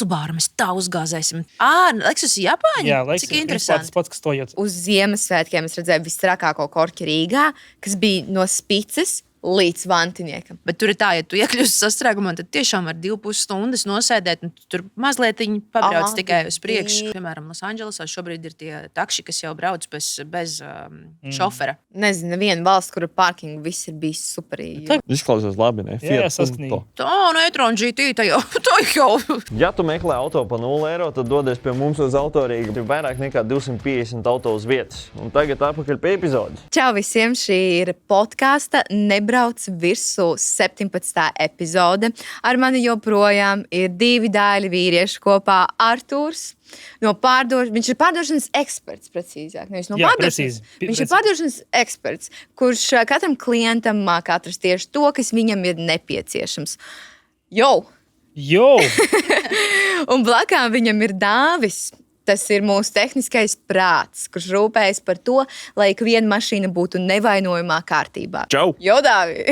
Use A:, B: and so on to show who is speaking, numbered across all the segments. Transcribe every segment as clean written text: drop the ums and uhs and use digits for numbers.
A: autobāru, mēs tā uzgāzēsim. Lexus Japāņi?
B: Jā,
A: Cik interesanti.
B: pats, kas to jūt.
C: Uz Ziemassvētkiem es redzēju visstrakāko korķi Rīgā, kas bija no Spicas līdz Vantiniekam.
A: Bet tur ir tā, ja tu iekļūsi sastrēgumā, tad tiešām var 2,5 stundas nosēdēt, un tur mazliet pabrauc tikai uz priekšu. Piemēram, Losandželosā šobrīd ir tie takši, kas jau brauc bez šofera.
C: Nezinu, neviena valsts, kur parkingu viss ir bijis superīgi.
D: Izklausās labi, ne?
B: Jā,
D: Fiat
B: saskanīgi.
D: Punto.
A: E-tron GT, tā jau.
D: Ja tu meklē auto pa 0 eiro, tad dodies pie mums uz Autorīgu. Ir vairāk nekā 250 auto uz vietas. Un tagad atpakaļ pie epizodes.
C: Čau visiem, šī ir podkāsta Nebrauc virsū 17. epizode. Ar mani joprojām ir 2 dāļi vīrieši kopā. Artūrs, viņš ir pārdošanas eksperts, precīzāk. Nevis no pārdošanas. Viņš ir pārdošanas eksperts, kurš katram klientam māk atrast tieši to, kas viņam ir nepieciešams. Jo! Un blakām viņam ir Dāvis. Tas ir mūsu tehniskais prāts, kurš rūpējas par to, lai ikviena mašīna būtu nevainojamā kārtībā.
D: Čau!
C: Jo, Dāvi!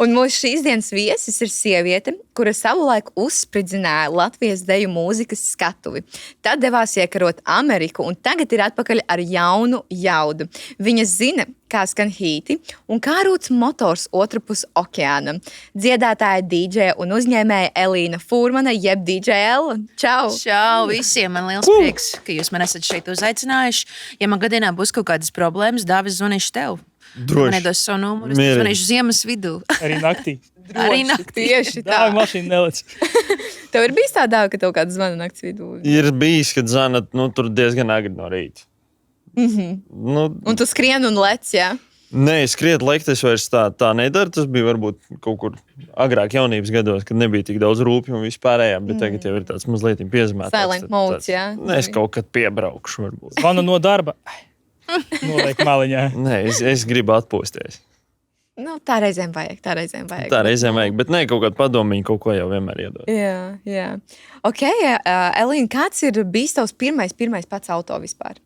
C: Un mūsu šīs dienas viesis ir sieviete, kura savulaik uzspridzināja Latvijas deju mūzikas skatuvi. Tad devās iekarot Ameriku un tagad ir atpakaļ ar jaunu jaudu. Viņa zina, kā skan hīti un kā rūc motors otrpus okeānam. Dziedātāja, DJ un uzņēmēja Elīna Fūrmana, jeb DJ Ella. Čau!
A: Čau visiem, man liels prieks, ka jūs man esat šeit uzaicinājuši. Ja man gadienā būs kaut kādas problēmas, Dāvis, zvanīšu tev.
D: Droši.
A: Man nedos savu numuru, es zvanīšu ziemas vidū.
B: Arī naktī.
A: Arī naktī.
C: Tieši tā.
B: Tā mašīna nelec.
C: Tev ir bijis tā Dāvi, ka tev kāds zvana nakts vidū?
D: Ir bijis, kad zvanat, tur diezgan agri no rīta.
C: Un tu skrien un lec, jā?
D: Nē, skriet lekt es vairs tā nedaru. Tas bija varbūt kaut kur agrāk jaunības gados, kad nebija tik daudz rūpju un vispārējā, bet tagad jau ir tāds mazliet piezemēts.
C: Silent modes, jā?
D: Nē, es kaut kad piebraukšu varbūt.
B: Zvanu no darba. Noliek maliņā.
D: Nē, es gribu atpūsties.
C: Tā reizēm vajag.
D: Tā reizēm vajag, bet nē, kaut kādu padomiņu kaut ko jau vienmēr iedod.
C: Jā. Ok, Elīna, kāds ir bijis tavs pirmais pats auto vispār?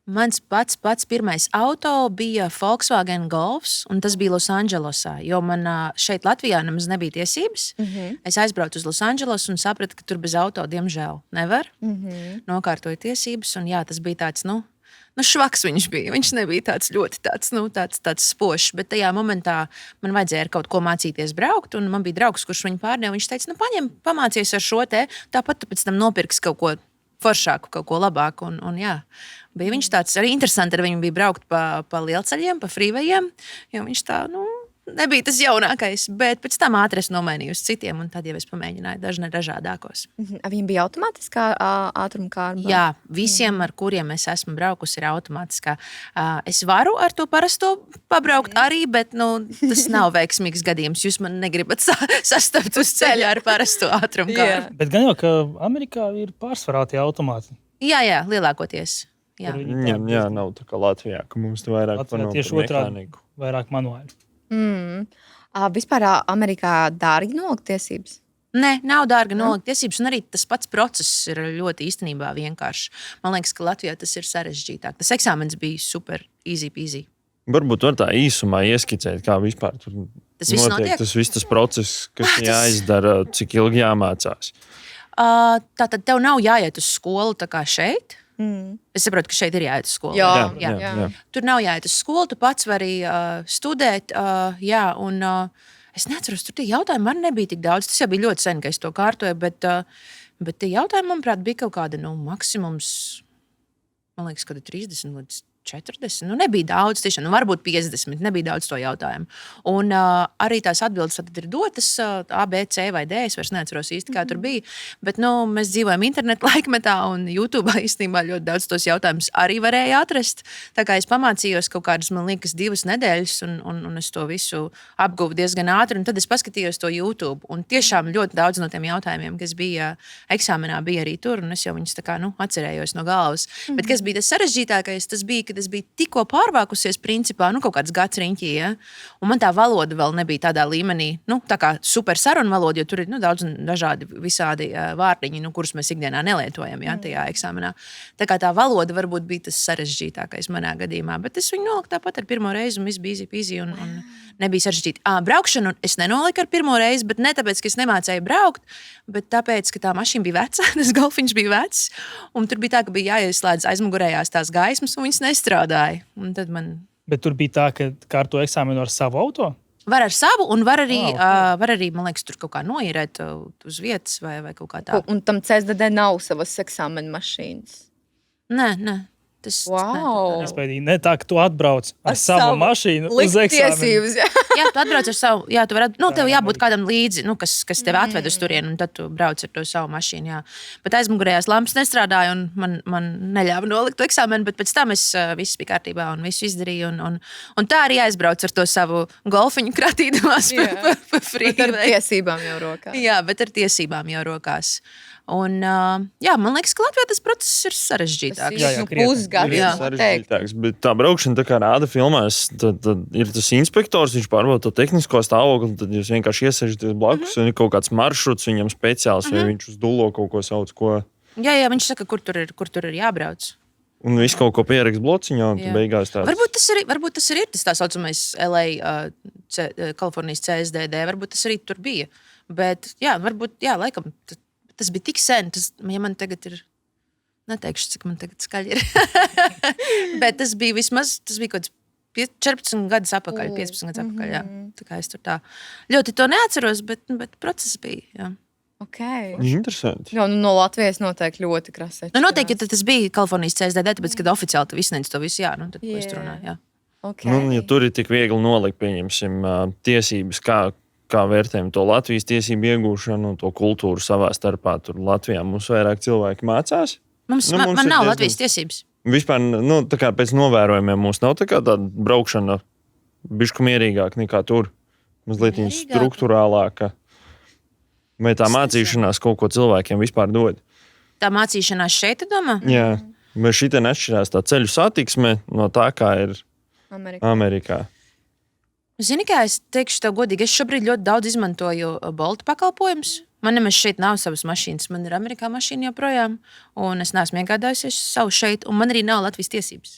A: Mans pats pirmais auto bija Volkswagen Golfs, un tas bija Losandželosā, jo man šeit Latvijā nemaz nebija tiesības. Es aizbraucu uz Losandželosu un sapratu, ka tur bez auto, diemžēl, nevar. Nokārtoju tiesības, un jā, tas bija tāds, švaks viņš bija. Viņš nebija tāds ļoti tāds spošs, bet tajā momentā man vajadzēja ar kaut ko mācīties braukt, un man bija draugs, kurš viņu pārdeva. Viņš teica, paņem, pamācies ar šo te, tāpat tu pēc tam nopirks kaut ko foršāku, kaut ko labāku, un jā. Bija viņš tāds arī interesanti, ar viņu bija braukt pa lielceļiem, pa frīvejiem, jo viņš tā, nebija tas jaunākais, bet pēc tam ātri es nomainīju uz citiem, un tad jau es pamēģināju dažādākos.
C: Viņam bija automātiskā ātruma kārba?
A: Jā, visiem, ar kuriem es esmu braukusi, ir automātiskā. Es varu ar to parasto pabraukt arī, bet tas nav veiksmīgs gadījums. Jūs man negribat sastapt uz ceļa ar parasto ātrumu kārbu.
B: Bet gan jau, ka Amerikā ir pārsvarā tie automāti.
A: Jā, lielākoties. Jā,
D: nav tā kā Latvijā, ka mums te vairāk par
B: tieši otrādi, vairāk manuāli.
C: Vispār Amerikā dārgi nolikt tiesības?
A: Nē, nav dārga nolikt tiesības, un arī tas pats process ir ļoti īstenībā vienkāršs. Man liekas, ka Latvijā tas ir sarežģītāk. Tas eksāmens bija super easy peasy.
D: Varbūt var tā īsumā ieskicēt, kā vispār tur notiek. Tas viss tas process, kas jāizdara, cik ilgi jāmācās.
A: Tātad tev nav jāiet uz skolu tā kā šeit. Es saprotu, ka šeit ir jāiet uz skolu.
C: Jā.
A: Tur nav jāiet uz skolu, tu pats vari studēt. Un es neatceros, tur tie jautājumi man nebija tik daudz. Tas jau bija ļoti sen, ka es to kārtoju, bet tie jautājumi, manuprāt, bija kaut kāda maksimums, man liekas, kad 30 līdz 40. Nebija daudz, tiešām, varbūt 50. Nebija daudz to jautājumu. Un arī tās atbildes tad ir dotas A, B, C vai D. Es vairs neatceros īsti, kā tur bija. Bet mēs dzīvojam internetu laikmetā, un YouTube īstenībā ļoti daudz tos jautājumus arī varēja atrast. Tā kā es pamācījos kaut kādas, man liekas, 2 nedēļas, un es to visu apguvu diezgan ātri. Un tad es paskatījos to YouTube. Un tiešām ļoti daudz no tiem jautājumiem, kas bija eksāmenā, bija arī tur. Un es jau viņus tā kā atcerējos no galvas. Bet kas bija tas sarežģītākais, tas bija, es biju tikko pārvākusies, principā, kaut kāds gads riņķī, ja? Un man tā valoda vēl nebija tādā līmenī, tā kā super sarunu valoda, jo tur ir daudz dažādi visādi vārdiņi, kurus mēs ikdienā nelietojam, ja, tajā eksāmenā. Tā kā tā valoda varbūt bija tas sarežģītākais manā gadījumā, bet es viņu noliku tāpat ar pirmo reizi, un viss bija easy peasy, un nebija sarežģīti. Braukšanu es nenoliku ar pirmo reizi, bet ne tāpēc, ka es nemācēju braukt, bet tāpēc, ka tā mašīna bija veca, tas golfiņš bija vecs, un tur bija tā, ka bija jāieslēdz aizmugurējās tās gaismas, un viņas nestrādāja. Un tad man
B: Bet tur bija tā, ka kārto eksāmenu ar savu auto.
A: var ar savu, un var arī,
B: Wow,
A: var arī man liekas, tur kaut kā noīrēt uz vietas vai kaut kā tā.
C: Un tam CSDD nav savas eksāmena mašīnas.
A: Nē. Tas,
C: Wow!
B: Iespējams, ne tā, ka tu atbrauc ar savu mašīnu uz
C: Likt
B: eksāmenu.
C: tiesības, jā.
A: Jā, tu atbrauc ar savu, jā, tu vari, tev jābūt kādam līdzi, kas tev atved uz turieni, un tad tu brauc ar to savu mašīnu, jā. Bet aizmugurējās lampas nestrādāja, un man neļāva nolikt to eksāmenu, bet pēc tam viss bija kārtībā, un visu izdarīju, un tā arī aizbrauc ar to savu golfiņu kratīdamās
C: Jā.
A: pa
C: Bet ar
A: frīvei.
C: tiesībām jau rokā.
A: Jā, bet ar tiesībām jau rokās. Un, jā, man liekas, ka Latvijā tas process ir sarežģītāks.
B: Jā, krietni.
C: Pusgads.
A: Jā.
D: Sarežģītāks, bet tā braukšana, tā kā rāda filmās, tad ir tas inspektors, viņš pārbauda to tehnisko stāvokli, tad jūs vienkārši iesaistāties blakus, un ir kaut kāds maršruts viņam speciāls, vai viņš uz dullo kaut ko sauc, ko.
A: Jā, viņš saka, kur tur ir jābrauc.
D: Un viss kaut ko pierakst blociņā, un
A: Jā.
D: tad beigās tāds.
A: Varbūt tas ir tas tā saucamais LA, Kalifornijas CSDD, varbūt tas arī tur bija. Bet, jā, varbūt, jā, laikam, tas bija tik sen, ja man tagad ir, neteikšu, cik man tagad skaļi ir, bet tas bija kaut kāds 14 gadus atpakaļ, 15 gadus atpakaļ, jā. Tā kā es tur tā ļoti to neatceros, bet process bija, jā.
C: Okay.
D: Interesanti.
C: Jā, no Latvijas noteikti ļoti krasi.
A: Noteikti, ja tas bija Kalifornijas CSDD, tāpēc, kad oficiāli tu visi nedz to visu, jā, tad ko es tur runāju, jā.
C: Okay.
D: Nu, ja tur ir tik viegli nolikt, pieņemsim, tiesības, kā vērtējam to Latvijas tiesību iegūšanu un to kultūru savā starpā, tur Latvijā mums vairāk cilvēki mācās.
A: Mums
D: Nu, mums
A: man
D: ir
A: nav
D: diezgan-
A: Latvijas tiesības.
D: Vispār, tā kā pēc novērojumiem mums nav tā kā tāda braukšana bišķi mierīgāk nekā tur. Mazliet viņa
A: Mierīgāka?
D: struktūrālāka. Vai tā mācīšanās kaut ko cilvēkiem vispār dod?
A: Tā mācīšanās šeit, tu domā?
D: Jā. Vai šī te atšķirās tā ceļu satiksme no tā, kā ir
C: Amerikā.
D: Amerikā?
A: Zini, kā es teikšu tev godīgi, es šobrīd ļoti daudz izmantoju Bolt pakalpojumus. Man nemaz šeit nav savas mašīnas, man ir Amerikā mašīna joprojām, un es neesmu iegādājusies savu šeit, un man arī nav Latvijas tiesības.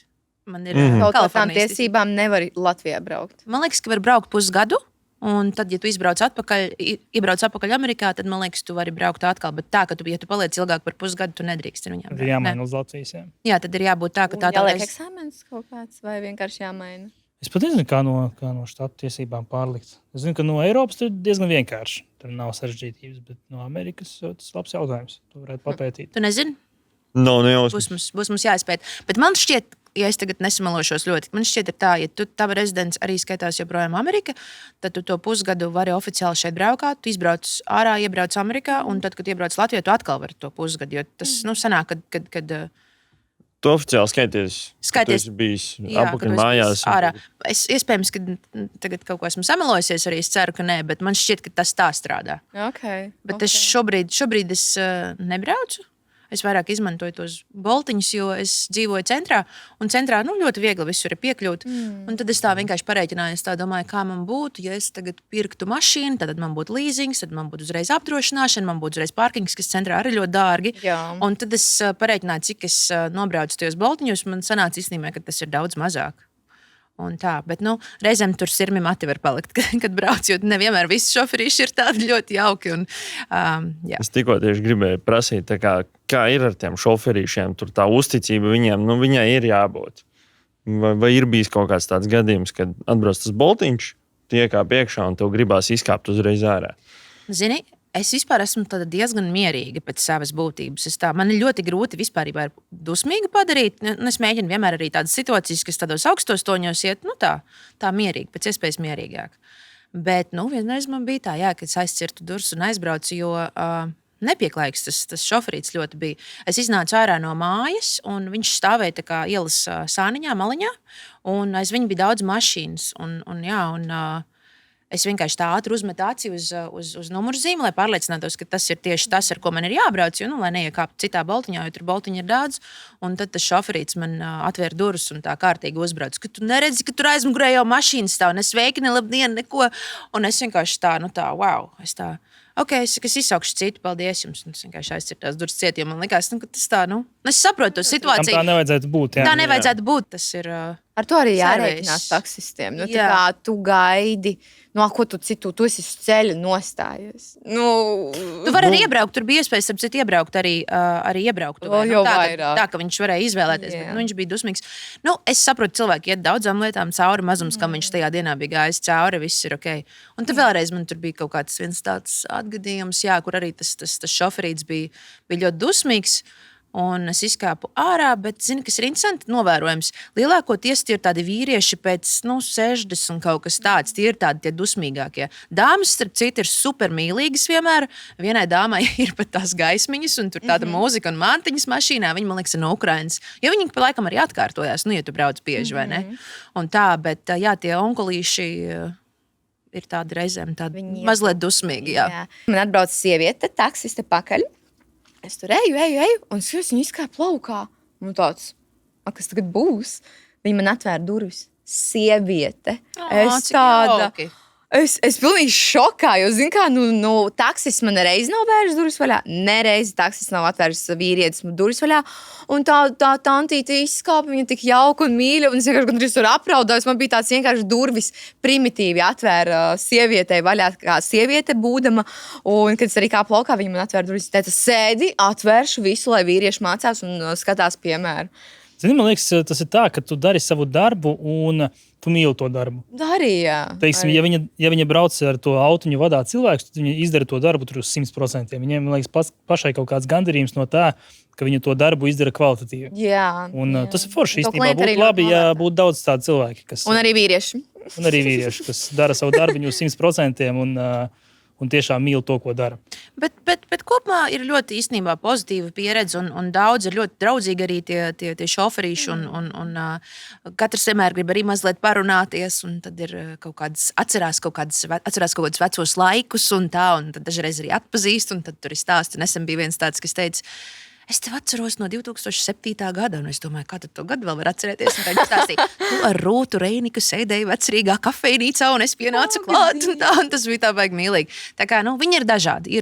A: Man ir
C: Kaut kā tām
A: Kalifornijas
C: tiesībām nevar Latvijā braukt.
A: Man liekas, ka var braukt pusgadu, un tad, ja tu iebrauc atpakaļ Amerikā, tad man liekas, tu vari braukt atkal. Bet tā, ka ja tu paliec ilgāk par pusgadu, tu nedrīkst ar viņiem
B: Tad
A: braukt.
B: ir jāmaina
A: Nē.
B: uz Latvijas. Jā.
A: Jā, tad ir jābūt tā, ka tā
C: Jāliek
A: reize-
C: eksāmenis kaut kāds vai vienkārši jāmaina.
B: Es pat nezinu, kā no štatu tiesībām pārlikt. Es zinu, ka no Eiropas tur diezgan vienkārši. Tur nav sarežģītības, bet no Amerikas tas ir labs jautājums. To varētu papētīt.
A: Tu nezini?
D: Nav nejausmas.
A: Būs mums jāizpēta. Bet man šķiet, ja es tagad nesamalošos ļoti, man šķiet, ir tā, ja tu tava rezidents arī skaitās joprojām Amerikā, tad tu to pusgadu vari oficiāli šeit braukāt, tu izbrauc ārā, iebrauc Amerikā, un tad, kad iebrauc Latvijā, tu atkal vari to pusgadu. Jo tas sanāk, kad
D: Tu oficiāli skaities,
A: Skaities.
D: ka tu esi bijis
A: jā, kad
D: apakaļ
A: tu esi
D: mājās.
A: ārā. Es iespējams, ka tagad kaut ko esmu samalojusies, arī es ceru, ka nē, bet man šķiet, ka tas tā strādā.
C: Okay.
A: Bet es šobrīd es nebraucu. Es vairāk izmantoju tos boltiņus, jo es dzīvoju centrā. Un centrā ļoti viegli visur ir piekļūt. Un tad es tā vienkārši pareiķināju, tā domāju, kā man būtu, ja es tagad pirktu mašīnu, tad man būtu leasings, tad man būtu uzreiz apdrošināšana, man būtu uzreiz parkings, kas centrā arī ļoti dārgi.
C: Jā.
A: Un tad es pareiķināju, cik es nobraucu tajos boltiņos. Man sanāca īstenībā, ka tas ir daudz mazāk. Un tā, bet reizēm tur sirmi mati var palikt, kad brauc, jo nevienmēr visi šoferīši ir tādi ļoti jauki. Un, jā.
D: Es tikko tieši gribēju prasīt, kā ir ar tiem šoferīšiem. Tur tā uzticība viņiem, viņai ir jābūt. Vai ir bijis kaut kāds tāds gadījums, kad atbrauc tas boltiņš, tie kā priekšā un tev gribās izkāpt uzreiz ārā?
A: Zini, es vispār esmu diezgan mierīga pēc savas būtības. Man ir ļoti grūti vispār dusmīgi padarīt. Es mēģinu vienmēr arī tādas situācijas, kas tādos augstos toņos iet, tā mierīgi, pēc iespējas mierīgāk. Bet vienreiz man bija tā, jā, ka es aizcirtu durvis un aizbraucu, jo nepieklājīgs tas šoferīts ļoti bija. Es iznācu ārā no mājas, un viņš stāvēja tā kā ielas sāniņā, maliņā, un aiz viņa bija daudz mašīnas. Es vienkārši tā ātri uzmetu aci uz numurzīmi, lai pārliecinātos, ka tas ir tieši tas, ar ko man ir jābrauc. Jo, lai neiekāptu citā boltiņā, jo tur boltiņa ir daudz. Un tad tas šoferīts man atvēra durvis un tā kārtīgi uzbrauc. Ka tu neredzi, ka tur aizmugurē jau mašīna stāv, ne sveiki, ne labdien, neko. Un es vienkārši tā, wow. Es izsaukšu citu, paldies jums. Es vienkārši aizcirtu tās durvis ciet, jo man likās, ka tas tā, es saprotu to situāciju.
B: Tā nevajadzētu būt. Jā.
A: Tā nevajadzētu būt. Tas ir.
C: Ar to arī
A: Servis.
C: jārēķinās taksistiem. Nu, tā
A: Jā.
C: kā tu gaidi, ko tu citu, tu esi uz ceļa nostājies.
A: Tu vari arī iebraukt, tur bija iespējas, ap citu, iebraukt arī iebraukt.
C: Vēl jau
A: tā,
C: vairāk.
A: tā, ka viņš varēja izvēlēties,
C: Jā.
A: bet viņš bija dusmīgs. Es saprotu, cilvēki iet daudzām lietām cauri, mazums, kam viņš tajā dienā bija gājis cauri, viss ir ok. Un tad vēlreiz man tur bija kaut kāds viens tāds atgadījums, jā, kur arī tas šoferīts bija ļoti dusmīgs. Un es izkāpu ārā, bet, zini, kas ir interesanti, novērojams. Lielākoties tie ir tādi vīrieši pēc 60 kaut kas tāds. Tie ir tādi dusmīgākie. Dāmas, starp citu, ir super mīlīgas vienmēr. Vienai dāmai ir pat tās gaismiņas, un tur tāda mūzika un mantiņas mašīnā. Viņa, man liekas, ir no Ukrainas. Jo viņi pa laikam arī atkārtojās, ja tu brauc bieži, vai ne? Un tā, bet jā, tie onkulīši ir tādi reizēm tādi mazliet dusmīgi. Jā.
C: Man atbrauc sieviete, taksiste pakaļ. Es tur eju, un es viņu izkāpu laukā. Un tāds, kas tagad būs? Viņa man atvēra durvis. Sieviete. Es tāda. Es pilnīgi šokā, jo, zin kā, taksis man reiz nav vērs durvis vaļā, nereizi taksis nav atvērs vīrietis durvis vaļā, un tā tantīte izskāpa, viņa tik jauka un mīļa, un es vienkārši gandrīz tur apraudājos, man bija tāds vienkārši durvis primitīvi atvēra sievietei vaļā, kā sieviete būdama, un, kad es arī kāpu laukā, viņa man atvēra durvis, teica, sēdi, atvēršu visu, lai vīrieši mācās un skatās piemēru.
B: Zini, man liekas, tas ir tā, ka tu dari savu darbu un tu mīli to darbu.
C: Darīja.
B: Teiksim, ja viņa brauc ar to autoņu vadā cilvēkus, tad viņa izdara to darbu tur uz 100%. Viņiem, man liekas, pašai kaut kāds gandarījums no tā, ka viņa to darbu izdara kvalitatīvi.
C: Jā.
B: Un tas ir forši.
C: To
B: Īstenībā
C: klienti arī
B: būtu labi,
C: ļoti
B: ja
C: novērtē.
B: būtu daudz tādu cilvēku, kas...
C: Un arī vīrieši.
B: Un arī vīrieši, kas dara savu darbu uz 100% un tiešām mīl to, ko dara.
A: Bet kopumā ir ļoti īstenībā pozitīva pieredze, un daudz ir ļoti draudzīgi arī tie šoferīši. Un katrs vienmēr grib arī mazliet parunāties, un tad ir atcerās kaut kādus vecos laikus, un tad dažreiz arī atpazīst, un tad tur ir stāsti. Nesen bija viens tāds, kas teica, es tev atceros no 2007. gada, un es domāju, kā tad to gadu vēl var atcerēties. Un tad viņš stāstīja, tu ar Rūtu Reiniku sēdēji vecrīgā kafejnīcā, un es pienācu klāt, un tas bija tā baigi mīlīgi. Tā kā, viņi ir dažādi,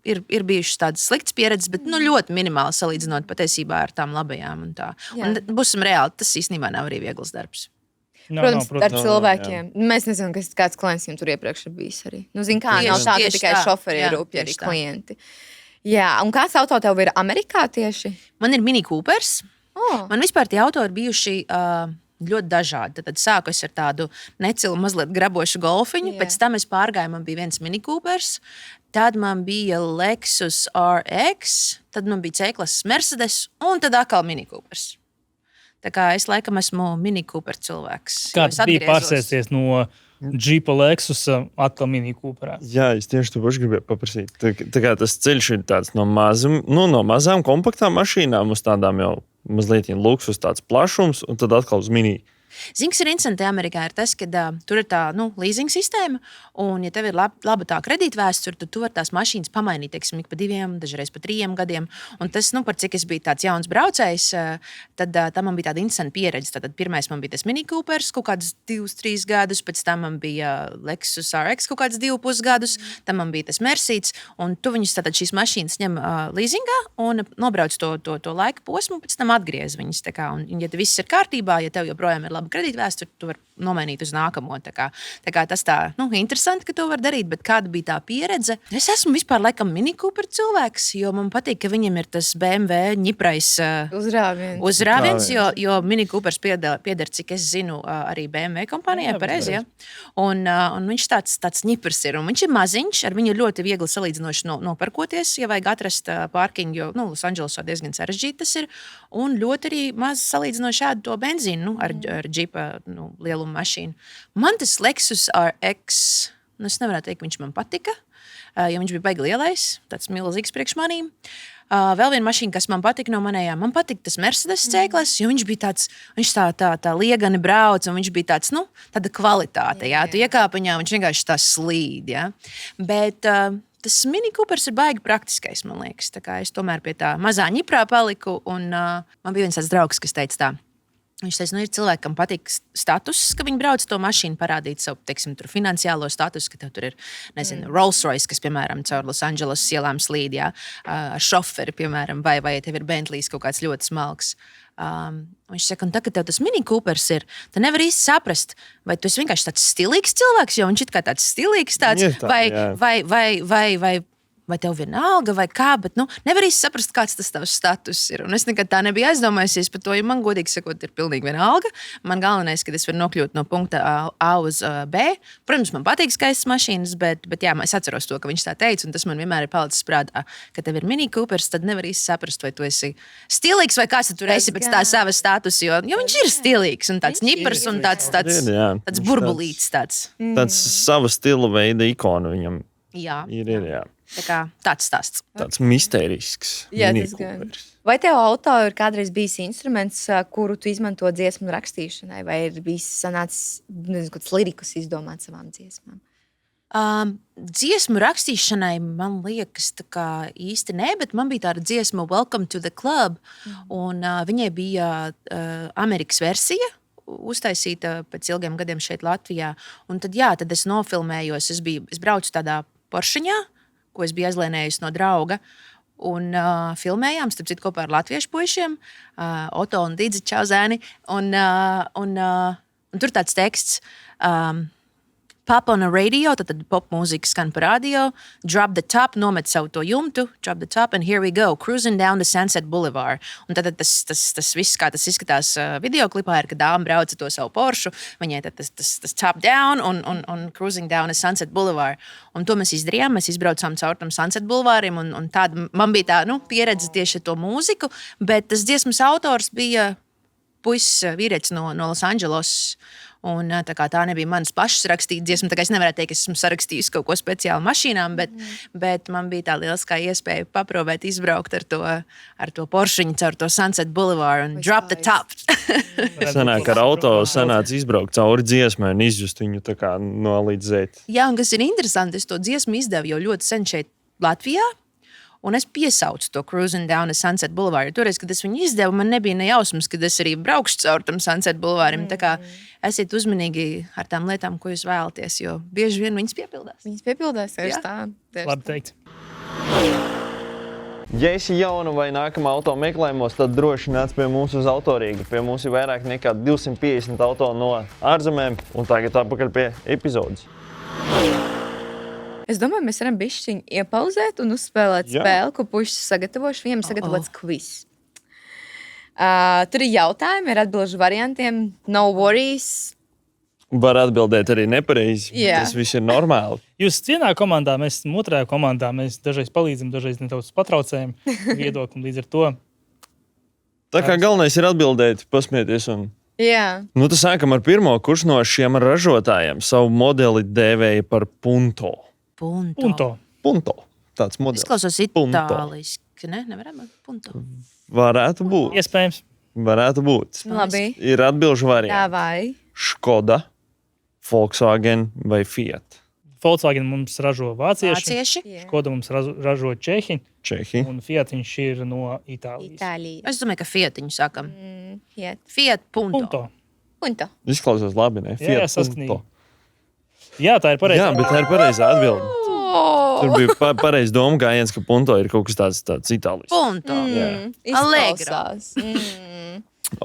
A: ir bijušas tādas sliktas pieredzes, bet ļoti minimāli salīdzinot patiesībā ar tām labajām. Un būsim reāli, tas īstenībā nav arī viegls darbs.
C: Protams, ar cilvēkiem. Mēs nezinām, kāds klients viņam tur iepriekš ir bijis arī. Zin kā, nav tā, ka tikai šoferi ir rūpīgi, arī klienti. Jā, un kāds auto tev ir Amerikā tieši?
A: Man ir Mini Coopers. Man vispār tie auto ir bijuši ļoti dažādi. Tad sāku es ar tādu necilu, mazliet grabošu golfiņu, pēc tam es pārgāju, man bija viens Mini Coopers, tad man bija Lexus RX, tad man bija C-klases Mercedes, un tad atkal Mini Coopers. Tā kā es laikam esmu Mini Cooper cilvēks.
B: Kāds bija pārsēsties no Jeepa Lexusa atkal Mini Cooperā?
D: Jā, es tieši to pašu gribēju paprasīt. Tā kā tas ceļš ir tāds no mazām kompaktām mašīnām uz tādām jau mazliet luksus, tāds plašums, un tad atkal uz Mini.
A: Zini, kas ir interesanti Amerikā, ir tas, ka tur ir tā leasing sistēma, un, ja tev ir laba tā kredītvēsture, tad tu vari tās mašīnas pamainīt, teiksim, ik pa 2, dažreiz pa 3 gadiem. Un tas, par cik es biju tāds jauns braucējs, tad tam man bija tāda interesanta pieredze. Tad pirmais man bija tas Mini Coopers, kaut kādus 2-3 gadus, pēc tam man bija Lexus RX kaut kādus 2,5 gadus, tam man bija tas Mercedes, un tu viņus tātad šīs mašīnas ņem leasingā un nobrauc to laika posmu, pēc tam atgriez viņus. Tā kā, un, ja viss ir kārtībā, ja tev joprojām ir kredītvēsturi, tu vari nomainīt uz nākamo. Tā kā tas tā, interesanti, ka to var darīt, bet kāda bija tā pieredze? Es esmu vispār laikam Mini Cooper cilvēks, jo man patīk, ka viņam ir tas BMW ņiprais uzrāviens, jo Mini Coopers pieder, cik es zinu, arī BMW kompānijai, pareizi, ja? Un viņš tāds ņiprs ir, un viņš ir maziņš, ar viņu ļoti viegli salīdzinoši noparkoties, ja vajag atrast parkingu, jo, Losandželosā diezgan sarežģīti tas ir, un ļoti arī maz salīdzinoši ēd to benzīnu, ar džipa lielumu mašīnu. Man tas Lexus RX, es nevaru teikt, ka viņš man patika, jo viņš bija baigi lielais, tāds milzīgs priekš manīm. Vēl viena mašīna, kas man patika no manējām, man patika tas Mercedes C-klases, jo viņš bija tāds, viņš tā liegani brauc, un viņš bija tāds, tāda kvalitāte, jā. Tu iekāp viņā, viņš vienkārši tā slīd, jā. Bet tas Mini Coopers ir baigi praktiskais, man liekas. Tā kā es tomēr pie tā mazā ņiprā paliku, un man bija viens tāds draugs, kas teica tā. Viņš teica, ir cilvēki, kam patīk status, ka viņi brauc to mašīnu, parādīt savu, teiksim, tur finansiālo statusu, ka tev tur ir, Rolls Royce, kas, piemēram, caur Losandželosas ielām slīd, jā, ar šoferi, piemēram, vai tev ir Bentleys kaut kāds ļoti smalks. Viņš saka, un tagad tev tas Mini Coopers ir, tad nevar īsti saprast, vai tu esi vienkārši tāds stilīgs cilvēks, jo viņš ir kā tāds stilīgs tāds,
D: Ir tā,
A: vai tev vienalga, vai kā, bet nevar īsti saprast, kāds tas tavs status ir. Un es nekad tā nebiju aizdomājusies par to, jo man, godīgi sakot, ir pilnīgi vienalga. Man galvenais, ka es varu nokļūt no punkta A uz B. Protams, man patīk skaistas mašīnas, bet jā, es atceros to, ka viņš tā teica, un tas man vienmēr ir palicis prātā, ka tev ir Mini Coopers, tad nevar īsti saprast, vai tu esi stilīgs, vai kāds tu esi pēc tā sava statusa, jo viņš ir stilīgs un tāds ņipars un tāds burbulīts.
D: Tāds sava stila veida ikona viņam
A: Jā.
D: ir.
A: Tāds stāsts.
D: Tāds mistērisks.
C: Jā,
D: Mini
C: tas gan.
D: Coopers.
C: Vai tev auto ir kādreiz bijis instruments, kuru tu izmanto dziesmu rakstīšanai, vai ir bijis sanācis, nezinu, kāds lirikus izdomāt savām dziesmām?
A: Dziesmu rakstīšanai man liekas, tā kā īsti ne, bet man bija tāda dziesma Welcome to the Club, un viņai bija Amerikas versija, uztaisīta pēc ilgiem gadiem šeit Latvijā. Un tad es nofilmējos, es braucu tādā Poršiņā, ko es biju aizlienējusi no drauga, un filmējām, starp citu, kopā ar latviešu puišiem, Oto un Didzi Čauzēni, un tur tāds teksts, Pop on a radio, tad pop mūzika skan par radio, drop the top, nomet savu to jumtu, drop the top, and here we go, cruising down the Sunset Boulevard. Un tad tas viss, kā tas izskatās videoklipā, ir, ka dāma brauca to savu Porsche, viņai tad tas top down un cruising down the Sunset Boulevard. Un to mēs izdarījām, mēs izbraucām caur tam Sunset Boulevardiem, un tāda, man bija tā, pieredze tieši ar to mūziku, bet tas dziesmas autors bija puisis vīrietis no Los Angeles. Un tā nebija manas pašas rakstīta dziesma. Es nevaru teikt, ka esmu sarakstījusi kaut ko speciāli mašīnām, bet man bija tā lieliskā iespēja paprovēt, izbraukt ar to Poršiņu caur to Sunset Boulevard un drop the top.
D: Sanāk, ar auto sanāca izbraukt cauri dziesmai un izjust viņu tā kā nolīdzēt.
A: Jā, un kas ir interesanti, es to dziesmu izdevu jau ļoti sen šeit Latvijā. Un es piesaucu to Cruising Down the Sunset Boulevard. Toreiz, kad es viņu izdevu, man nebija ne jausmas, kad es arī braukšu caur tam Sunset Boulevardam. Tā kā esiet uzmanīgi ar tām lietām, ko jūs vēlaties, jo bieži vien viņas piepildās.
C: Viņas piepildās tieši tā.
B: Labi teikt.
D: Ja esi jauna vai nākamā auto meklējumos, tad droši nāc pie mums uz Autorīgu. Pie mums ir vairāk nekā 250 auto no ārzemēm, un tagad atpakaļ pie epizodes.
C: Es domāju, mēs varam bišķiņu iepauzēt un uzspēlēt spēli, ko puiši sagatavoši. Viņam sagatavots kviz. Tur ir jautājumi ar atbilžu variantiem. No worries.
D: Var atbildēt arī nepareizi.
C: Jā.
D: Tas viss ir normāli.
B: Jūs vienā komandā, mēs esam otrajā komandā. Mēs dažreiz palīdzam, dažreiz nedaudz patraucējam viedokli līdz ar to.
D: Tā kā galvenais ir atbildēt, pasmieties un...
C: Jā.
D: Tad sākam ar pirmo, kurš no šiem ražotājiem savu modeli dēvēja par Punto. Punto. Tāds modelis.
A: Izklausās itāliski, ne? Nevaram būt Punto.
D: Varētu būt.
B: Iespējams.
D: Varētu būt.
C: Labi.
D: Ir atbilžu
C: Tā
D: varianti.
C: vai?
D: Škoda, Volkswagen vai Fiat.
B: Volkswagen mums ražo vācieši.
A: Vācieši.
B: Škoda mums ražo čehi.
D: Čehi.
B: Un Fiat viņš ir no Itālijas.
C: Itālija.
A: Es domāju, ka Fiatiņu sakam.
C: Fiat.
A: Fiat Punto.
B: Punto.
C: Punto.
D: Izklausās labi, ne?
B: Jā,
D: Fiat
B: saskanīgi.
D: Punto.
B: Jā, tā ir pareizi.
D: Jā, bet tā ir pareizā atbilde. Tur bija pareizi doma gājiens, ka Punto ir kaut kas tāds Itālijas.
A: Punto. Allegro.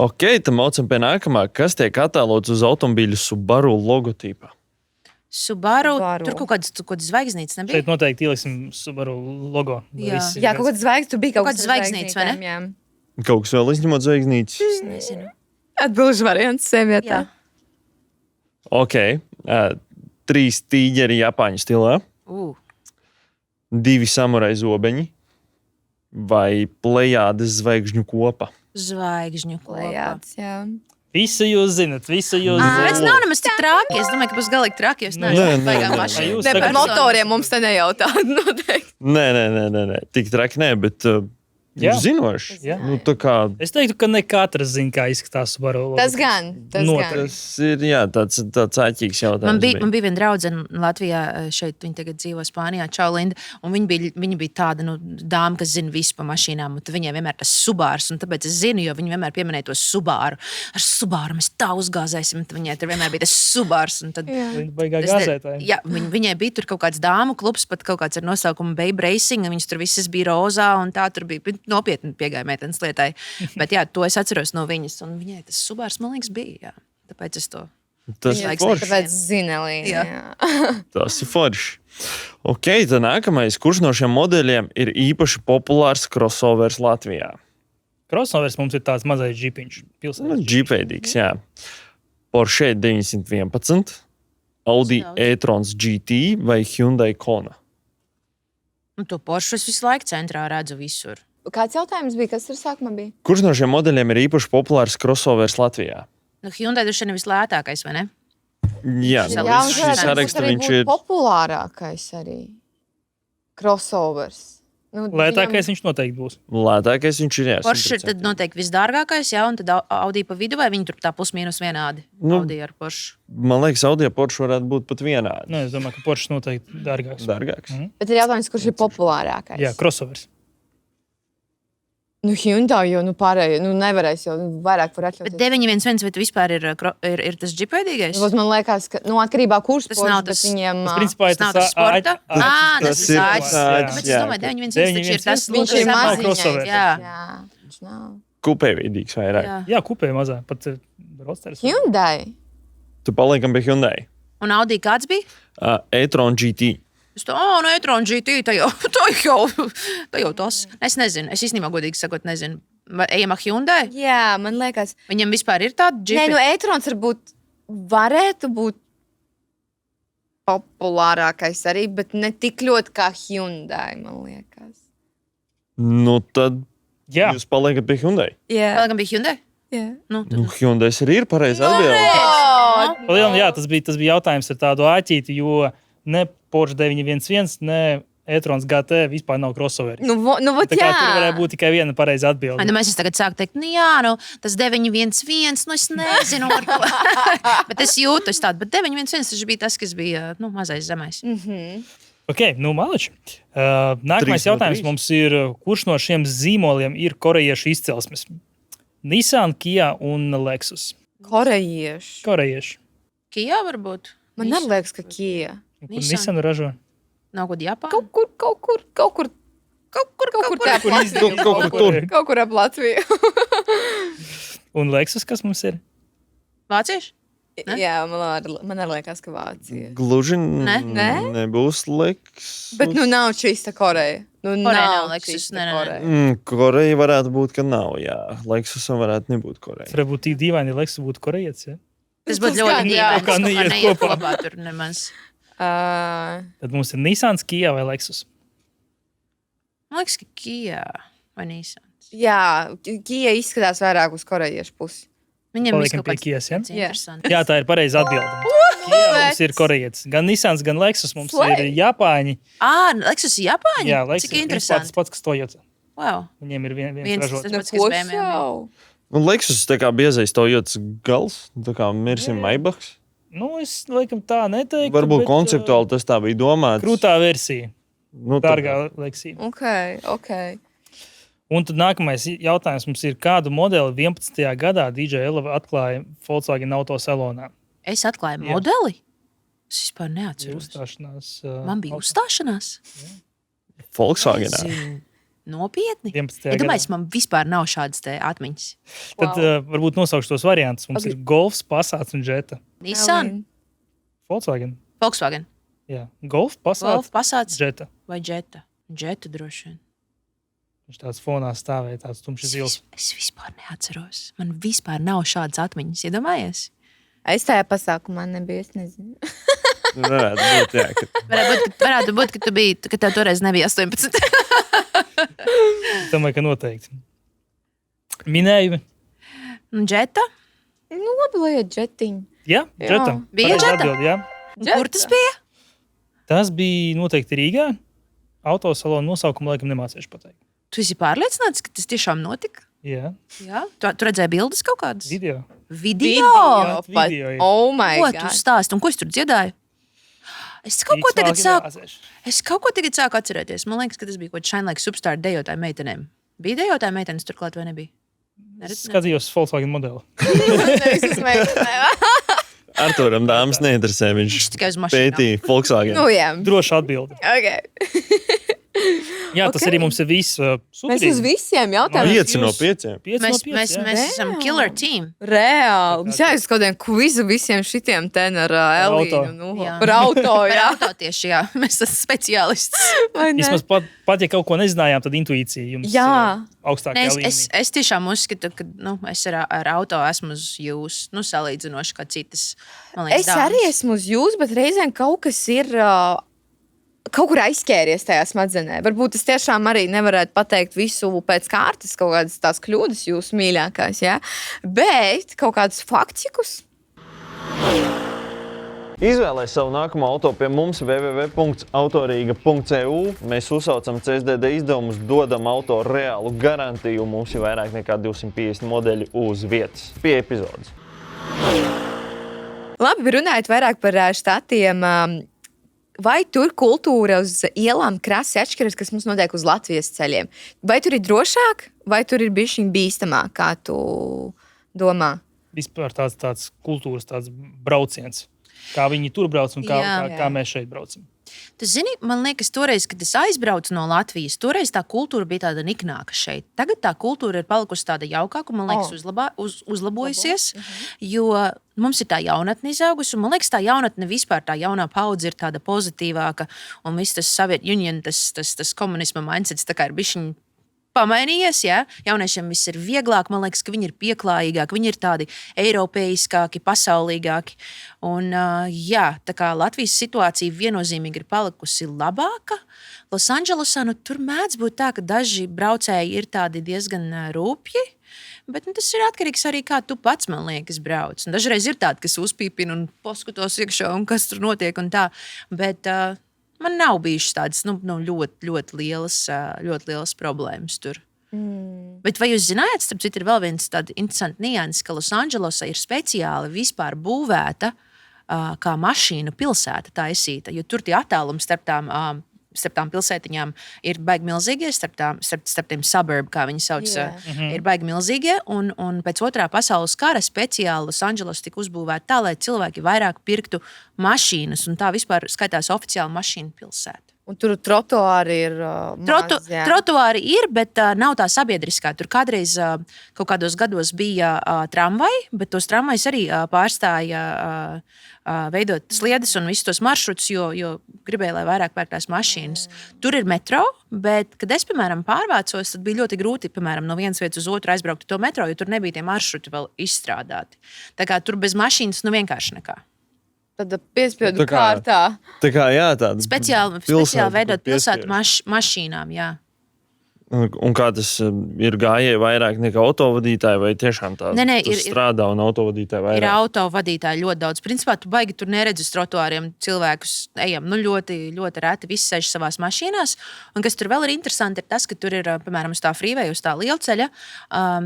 D: Ok, tad maucam pie nākamā. Kas tiek attēlots uz automobīļu Subaru logotīpā?
A: Subaru. Tur kaut kāds zvaigznīts nebija?
B: Šeit noteikti ieliksim Subaru logo.
A: Jā.
C: Jā, kaut kāds zvaigznes, tur bija kaut
A: kāds zvaigznīts, vai ne?
C: Jā.
D: Kaut kas vēl izņemot zvaigznītes?
A: Nezinu.
C: Atbilžu variants sev vietā.
D: Ok, 3 tīģeri Japāņu stilā, 2 samurai zobeņi vai plejādes zvaigžņu kopa.
A: Zvaigžņu kopā.
C: Plejāds, jā.
B: Visu jūs zinat, visu jūs
A: Es
B: zinat.
A: nav nemaz tik traki. Es domāju, ka būs galīgi traki. Es
D: Nē,
A: neesmu
D: nē,
A: baigā
D: nē.
A: mašīna.
B: Jūs
C: Ne, par
B: sakat-
C: motoriem mums te nejautā. Noteikti.
D: Nē, tik traki nē, bet
B: Jā.
D: zinoši.
B: Jā.
D: Nu, tā kā
B: Es teiktu, ka ne katrs zina, kā izskatās Subaru logo.
C: Tas gan.
B: Noteikti.
D: tas ir tāds āķīgs jautājums.
A: Man bija viena draudzene Latvijā, šeit viņa tagad dzīvo Spānijā, Čau Linda, un viņa bija tāda dāma, kas zina visu par mašīnām, un viņai vienmēr tas Subārs, un tāpēc es zinu, jo viņa vienmēr pieminēja to Subāru. Ar Subāru mēs tā uzgāzēsim, un viņai tur vienmēr bija tas Subārs.
B: Viņa baigā gāzētāja.
A: Jā, viņai bija tur kaut kāds dāmu klubs, pat kaut kāds ar nosaukumu Babe Racing, un viņas tur visas bija rozā, un tā tur bija nopietni piegāju meitenes lietai. Bet jā, to es atceros no viņas. Un viņai tas Subārs, man liekas, bija. Jā. Tāpēc es to.
D: Tas
A: Viņa
D: ir
A: laiks
D: forši.
C: Tāpēc zinelī.
A: Jā.
D: Tas ir forši. Ok, tad nākamais. Kurš no šiem modeļiem ir īpaši populārs crossovers Latvijā?
B: Crossovers mums ir tāds mazais džipiņš.
D: Nu, Jeepveidīgs, jā. Porsche 911, Audi
A: Daudz.
D: e-trons GT vai Hyundai Kona?
A: Un to Porsche es visu laiku centrā redzu visur.
C: Kāds jautājums bija? Kas tur sākumā bija?
D: Kurš no šiem modeļiem ir īpaši populārs crossovers Latvijā?
A: Nu, Hyundai droši vien ir vislētākais, vai ne?
D: Jā,
A: Jā,
D: no
A: un
D: šī
A: varētu
D: saraksta
C: arī
D: viņš
C: būt
D: ir.
C: populārākais arī. Crossovers. Nu,
B: Lētākais viņš noteikti būs.
D: Lētākais viņš ir. Jā,
A: Porsche ir
D: 100%.
A: tad noteikti visdārgākais, jā, un tad Audi pa vidu, vai viņi tur tā plus-mínus vienādi?
D: Nu.
A: Audi ar Porsche.
D: Man liekas, Audi Porsche varētu būt pat vienādi.
B: Nu, es domāju, ka Porsche noteikti dārgāks.
D: Dārgāks.
C: Bet ir jautājums, kurš ir populārākais?
B: Jā, crossovers.
C: Nu, Hyundai jau pārējie nevarēs jau vairāk var
A: Bet
C: atļauties.
A: 911, vai tu vispār ir tas džipveidīgais?
C: Man liekas, ka atkarībā kurš
A: Tas
C: Porsche,
A: nav
C: bet
A: tas-
C: viņiem
B: Tas principā ir
A: Tas nav tas sporta?
B: ā-
A: Tas
D: ir
A: ir
D: āķis,
A: āķis. Bet es
D: jā.
A: domāju, 911 taču ir tas
C: viņš ir
B: nav
C: maziņš.
B: crossovers.
A: Jā.
C: Jā, viņš nav.
D: Kupēveidīgs vairāk.
A: Jā.
B: Jā, kupē mazā. Pat Roadsters.
C: Hyundai.
D: Tu paliekam pie Hyundai.
A: Un Audi kāds bija?
D: E-tron GT.
A: Es to, no e-tron GT, tā jau tas. Es nezinu, es īstenībā godīgi sakot, nezinu. Vai ejam ar Hyundai?
C: Jā, man liekas.
A: Viņam vispār ir tāda
C: Nē,
A: džipa?
C: nu, e-trons varētu būt populārākais arī, bet ne tik ļoti kā Hyundai, man liekas.
D: Nu, tad
B: Jā,
D: jūs paliekat pie Hyundai.
C: Jā,
A: Vēl gan bija Hyundai?
C: jā.
A: Nu, tad.
D: Nu, Hyundai arī ir pareizi atbildēt.
B: palielam, jā, tas bija jautājums ar tādu āķīti, jo ne Porsche 911, ne e-trons GT vispār nav crossoveri.
C: Nu,
B: Tā kā tur varēja būt tikai viena pareiza atbilde.
A: Vai, nu, mēs tagad sākam teikt, nu jā, nu, tas 911, nu es nezinu, ar ko. Bet es jūtu, es tādu, bet 911 tas bija tas, kas bija mazais zemais.
B: Ok, nu, maliči. Nākamais
D: 3 no
B: jautājums
D: 3.
B: mums ir, kurš no šiem zīmoliem ir korejiešu izcelsmes? Nissan, Kia un Lexus.
C: Korejieši.
B: Korejieši.
A: Kijā varbūt?
C: Man arī liekas, ka Kia.
B: Kur
A: Nissan.
B: Nissan ražo?
A: Nav kaut Japāna?
C: Kaut kur tā
B: Kur
C: Latviju.
B: izdevās
D: Kaut kur tur.
C: Kaut kur ap Latviju.
B: Un Lexus, kas mums ir?
A: Vācieši? Ne?
C: Jā, man arī liekas, ka Vācija.
D: Gluži
A: Ne?
C: Ne?
D: nebūs Lexus.
C: Bet nu nav šīs tā Koreja. Nu,
A: Koreja nav
C: nav
A: Lexus,
C: šīs
A: nē,
C: tā
A: nē, nē.
C: Koreja.
D: Koreja varētu būt, ka nav. Jā, Lexusam varētu nebūt Koreja.
B: Tas varētu būt tik dīvaini, ja Lexus būtu korejietis. Ja?
A: Tas būtu
C: Tas
A: ļoti
C: gan, jā.
A: dīvaini.
B: Kā
A: Tas
B: neiet
A: neiet
B: kopā.
A: kopā tur nemaz.
B: Tad mums ir Nissan, Kia vai Lexus.
A: Man liekas, ka Kijā vai Nissan.
C: Jā, Kia izskatās vairāk uz korejiešu pusi.
A: Viņam
B: Paliekam pie Kijas, ja?
A: interesanti.
B: Jā, tā ir pareiza atbilde. Kia mums ir korejietis. Gan Nissan, gan Lexus mums ir Japāņi.
A: Lexus ir Japāņi?
B: Jā, Lexus
A: Cik
B: ir
A: interesanti.
B: tas pats, kas Toyota.
A: Wow.
B: Viņiem ir viens
A: Viens
B: ražotājs.
A: tas pats, kas BMW.
D: Un Lexus tā kā biezais Toyotas gals, tā kā mirsim Maybachs.
B: Nu, es laikam tā neteiktu.
D: Varbūt
B: bet,
D: konceptuāli tas tā bija domāts.
B: Krūtā versija.
D: Nu, tad-
B: Dārgā Lexija.
C: Ok.
B: Un tad nākamais jautājums mums ir, kādu modeli 11. gadā DJ Elva atklāja Volkswagen autosalonā?
A: Es atklāju
B: Jā.
A: modeli. Es vispār
B: Ir
A: neatceros.
B: uzstāšanās.
A: Man bija uzstāšanās.
D: Volkswagenā.
A: Zinu. Nopietni.
B: 11.
A: Ja
B: gadā.
A: domāju, man vispār nav šādas te atmiņas.
B: Tad varbūt nosaukšu tos variantus. Mums
C: Ok.
B: ir Golfs, Passats un Jetta.
A: Nissan,
B: Volkswagen.
A: Volkswagen,
B: Jā, Golf,
A: Golf,
B: Passats,
A: Passats
B: Jetta.
A: vai Jetta. Jetta droši vien.
B: Viņš tāds fonā stāvēja, tāds tumšs zils.
A: Es vispār neatceros. Man vispār nav šādas atmiņas. Iedomājies?
C: Es tajā pasākumā nebiju, es nezinu.
D: Varētu būt, jā, ka
A: Varētu būt, ka tu biji, ka tev toreiz nebija 18.
B: Domāju, ka noteikti. Minēju.
A: Jetta?
C: Nu, labi, lai ir džetiņi.
B: Jā,
C: Jā.
B: Jetta.
A: Bija
B: Pareizi
A: Jetta?
B: atbild, jā.
A: Kur tas bija?
B: Tas bija noteikti Rīgā. Autosalona nosaukumu laikam nemācīšu pateikt.
A: Tu esi pārliecināts, ka tas tiešām notika?
B: Jā,
A: Jā. Tu redzēji bildes kaut kādas?
B: video.
A: Video.
C: pat-
B: video ir.
C: Oh my
A: Ko tu
C: god.
A: stāsti un ko es tur dziedāju? Es kaut ko tagad
B: Volkswagen
A: sāku.
B: jāsēž.
A: Es kaut ko tagad sāku atcerēties. Man liekas, ka tas bija kaut kāds Shine Like Superstar dejotāju meitenēm. Bija dejotāju meitenes turklāt vai nebija?
B: Skatījos Volkswagen modeli.
C: Nevis uzmeklēju.
D: Arturam dāmas neinteresē. Viņš
A: Viņš tikai uz mašīnu.
D: pētīja Volkswagen.
C: Nu, jā.
B: Droši atbildi.
C: Ok.
B: Jā, tas arī mums ir viss.
C: Mēs uz visiem jautājumiem.
D: 5 no 5.
A: Mēs esam killer team.
C: Reāli. Mums jāiz kaut kādiem kvizu visiem šitiem ten ar Elīnu. Nu, par auto,
A: Par
C: jā.
A: auto tieši, jā. Mēs esam speciālisti.
C: Vai ne?
B: Vismaz pat, ja kaut ko nezinājām, tad intuīcija jums
C: Jā.
B: Augstākajā līmenī.
A: Es tiešām uzskatu, ka es ar auto esmu uz jūs, salīdzinoši kā citas. Man liekas,
C: Es arī esmu uz jūs, bet reizēm kaut kas ir kaut kur aizķēries tajā smadzenē. Varbūt es tiešām arī nevarētu pateikt visu pēc kārtas, kaut kādas tās kļūdas jūsu mīļākās, ja? Bet kaut kādus faktikus.
D: Izvēlēs savu nākamo auto pie mums www.autorīga.eu. Mēs uzsaucam CSDD izdevumus, dodam auto reālu garantiju. Mums ir vairāk nekā 250 modeļi uz vietas. Pie epizodes.
C: Labi, runājot vairāk par štatiem, vai tur kultūra uz ielām krasi atšķiras, kas mums notiek uz Latvijas ceļiem? Vai tur ir drošāk, vai tur ir bišķiņ bīstamāk, kā tu domā?
B: Vispār tāds kultūras tāds brauciens. Kā viņi tur brauc un kā mēs šeit braucam.
A: Tu zini, man liekas, toreiz, kad es aizbraucu no Latvijas, toreiz tā kultūra bija tāda niknāka šeit. Tagad tā kultūra ir palikusi tāda jaukāka, un man liekas, uzlabojusies, jo mums ir tā jaunatne izaugusi, un man liekas, tā jaunatne vispār, tā jaunā paudze ir tāda pozitīvāka, un viss tas Soviet Union, tas komunisma mindsets tā kā ir bišķiņ pamainījies, jā. Jauniešiem viss ir vieglāk, man liekas, ka viņi ir pieklājīgāki, viņi ir tādi eiropeiskāki, pasaulīgāki. Un, jā, tā kā Latvijas situācija viennozīmīgi ir palikusi labāka, Losandželosā, tur mēdz būt tā, ka daži braucēji ir tādi diezgan rūpji, bet tas ir atkarīgs arī, kā tu pats, man liekas, brauc. Un dažreiz ir tādi, kas uzpīpina un paskatos iekšā, un kas tur notiek un tā, bet man nav bijušas tādas ļoti lielas problēmas tur. Bet vai jūs zinājāt, starp citu, ir vēl viens tāds interesants nianses, ka Losandželosā ir speciāli vispār būvēta kā mašīnu pilsēta taisīta, jo tur tie attālumi starp tām pilsētiņām ir baigi milzīgie, starp tiem suburb, kā viņi sauc, ir baigi milzīgie, un pēc otrā pasaules kara speciāli Losandželos tika uzbūvēta tā, lai cilvēki vairāk pirktu mašīnas, un tā vispār skaitās oficiāli mašīnu pilsēta.
C: Un tur trotuāri ir
A: Trotuāri ir, bet nav tā sabiedriskā. Tur kādreiz kaut kādos gados bija tramvai, bet tos tramvajs arī pārstāja veidot sliedes un visus tos maršrutus, jo gribēja, lai vairāk pērktās mašīnas. Tur ir metro, bet, kad es, piemēram, pārvācos, tad bija ļoti grūti, piemēram, no vienas vietas uz otru aizbraukt to metro, jo tur nebija tie maršruti vēl izstrādāti. Tā kā tur bez mašīnas vienkārši nekā.
C: Tāda piespiedu kārtā.
D: Tā kā, jā, tāda
A: Speciāli veidot pilsētu mašīnām, jā.
D: Un kā tas ir gājēji vairāk nekā autovadītāji, vai tiešām tā strādā un autovadītāji vairāk?
A: Ir autovadītāji ļoti daudz. Principā tu baigi tur neredzi uz trotuāriem cilvēkus ejam. Ļoti, ļoti reti visi sēž savās mašīnās. Un kas tur vēl ir interesanti, ir tas, ka tur ir, piemēram, uz tā freeway, uz tā lielceļa,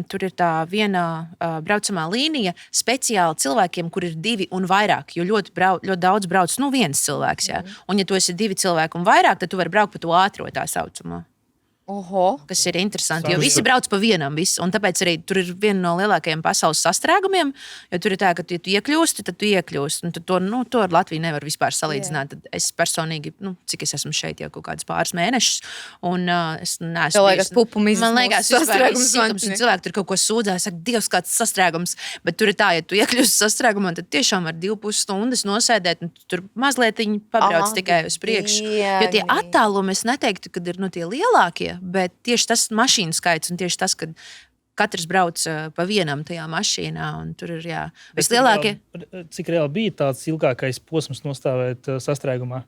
A: tur ir tā viena braucamā līnija speciāli cilvēkiem, kur ir 2 un vairāk, jo ļoti daudz brauc, viens cilvēks, jā. Un ja tu esi 2 cilvēki un vairāk, tad tu vari braukt pa to ātro tā saucamo.
C: Oho.
A: Kas ir interesanti, jo visi brauc pa vienam, un tāpēc arī tur ir viena no lielākajiem pasaules sastrēgumiem, jo tur ir tā, ka ja tu iekļūsti, tad tu iekļūsti. Un tad to ar Latviju nevar vispār salīdzināt. Tad es personīgi, cik es esmu šeit jau kaut kādus pāris mēnešus, un es neesmu...
C: Tev liekas pupumizmas.
A: Man liekas, sastrēgums. Cilvēki tur kaut ko sūdzē, saka, Dievs, kāds sastrēgums, bet tur ir tā, ja tu iekļūsti sastrēgumā, tad tiešām var 2,5 stundas nosēdēt, un tur mazlietiņi pabrauc tikai uz priekšu. Jo tie attālumi, es neteiktu, kad ir tie lielākie, bet tieši tas mašīnu skaits un tieši tas, ka katrs brauc pa vienam tajā mašīnā, un tur ir, jā, vislielākie.
B: Cik reāli bija tāds ilgākais posms nostāvēt sastrēgumā?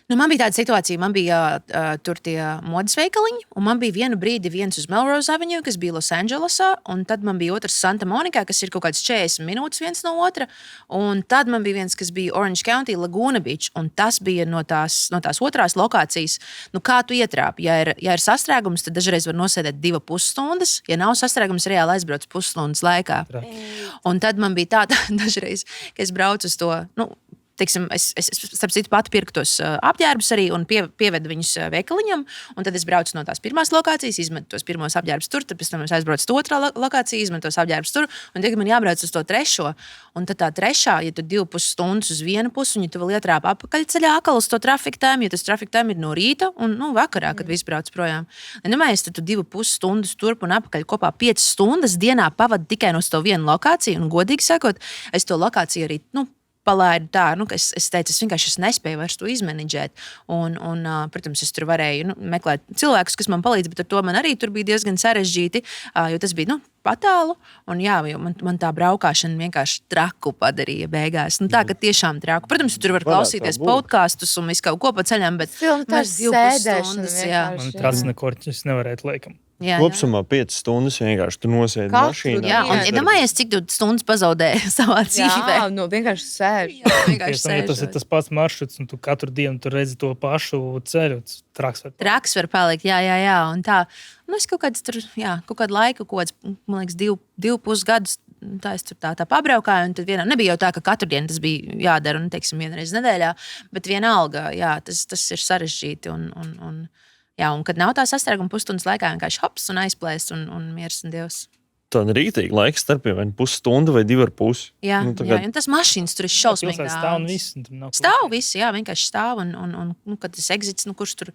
A: Man bija tāda situācija, man bija tur tie modes veikaliņi, un man bija viens uz Melrose Avenue, kas bija Losandželosā, un tad man bija otrs Santa Monikā, kas ir kaut kāds 40 minūtes viens no otra, un tad man bija viens, kas bija Orange County, Laguna Beach, un tas bija no tās otrās lokācijas. Kā tu ietrāpi? Ja ir sastrēgums, tad dažreiz var nosēdēt 2,5 stundas, ja nav sastrēgums, reāli aizbrauc pusstundas laikā. Un tad man bija tā dažreiz, ka es braucu uz to, teiksim, es starp citu pati pirku tos apģērbus arī un pievedu viņus veikaliņam. Un tad es braucu no tās pirmās lokācijas, izmetu tos pirmos apģērbus tur, tad pēc tam es aizbraucu uz otrā lokāciju, izmetu tos apģērbus tur. Un tagad man jābrauc uz to trešo. Un tad tā trešā, ja tu 2,5 stundas uz vienu pusi, un ja tu vēl ietrāp apakaļceļā atkal uz to traffic time, jo tas traffic time ir no rīta un vakarā, kad viss brauc projām. Nemējies, tad tu 2,5 stundas turp un apakaļ kopā 5 stundas dienā pavadi tikai no to vienu lokāciju. Un godīgi sakot, es to lokāciju arī, palaidu tā, ka es teicu, es vienkārši nespēju vairs to izmenedžēt. Un, protams, es tur varēju meklēt cilvēkus, kas man palīdz, bet ar to man arī tur bija diezgan sarežģīti, jo tas bija, patālu. Un jā, man tā braukšana vienkārši traku padarīja beigās. Tā, ka tiešām traku. Protams, tur var klausīties podkastus un visu kaut ko pa ceļam, bet
C: tas 2,5 stundas, jā.
B: Man tāds nekorķis nevarētu laikam.
D: Kopsumā 5 stundas vienkārši tu nosēdi mašīnā.
A: Jā, un iedomājies, cik tu stundas pazaudēji savā dzīvē.
C: Jā, vienkārši sēž.
B: Ja tas ir tas pats maršruts, un tu katru dienu tur redzi to pašu ceļu,
A: traks var palikt, jā, un tā. Es kaut kādu laiku, man liekas, 2,5 gadus, tā es tur tā pabraukāju, un tad nebija jau tā, ka katru dienu tas bija jādara, teiksim, vienreiz nedēļā, bet vienalga, jā, tas ir sarežģīti, un kad nav tā sastrēguma pusstundas laikā, vienkārši hops un aizplēst un miers un dievs.
D: Tāda rītīga laika starpība, vai pusstunda vai 2,5.
A: Jā, un tas mašīnas tur ir šausmīgi daudz.
B: Stāv un viss.
A: Stāv visi, jā, vienkārši stāv, un kad tas exits, kurš tur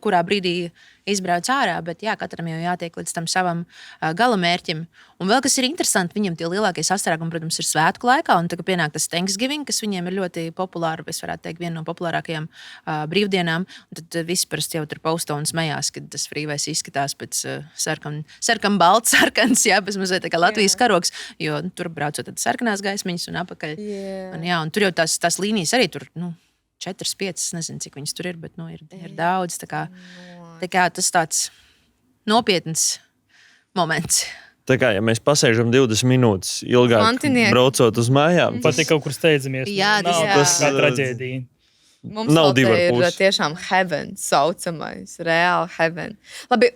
A: kurā brīdī izbrauc ārā, bet jā, katram jau jātiek līdz tam savam galamērķim. Un vēl kas ir interesanti, viņiem tie lielākie sastrēgumi, protams, ir svētku laikā, un tagad pienāk tas Thanksgiving, kas viņiem ir ļoti populāra, es varētu teikt, viena no populārākajām brīvdienām, un tad visi parasti jau tur posto un smējās, kad tas freeways izskatās pēc sarkan balts, sarkans, jā, bez mazliet tā kā Latvijas karoks, jo tur braucot tad sarkanās gaismiņas un apakaļ. Un tur jau tās līnijas arī tur, 4, 5, nezinu, cik viņas tur ir, bet ir daudz. Tā kā tas tāds nopietns moments.
D: Tā kā, ja mēs pasēžam 20 minūtes ilgāk braucot uz mājām,
B: pat ir kaut kur steidzamies.
A: Jā,
B: tas kā traģēdija.
C: Mums nav ir tiešām heaven saucamais, reāli heaven. Labi,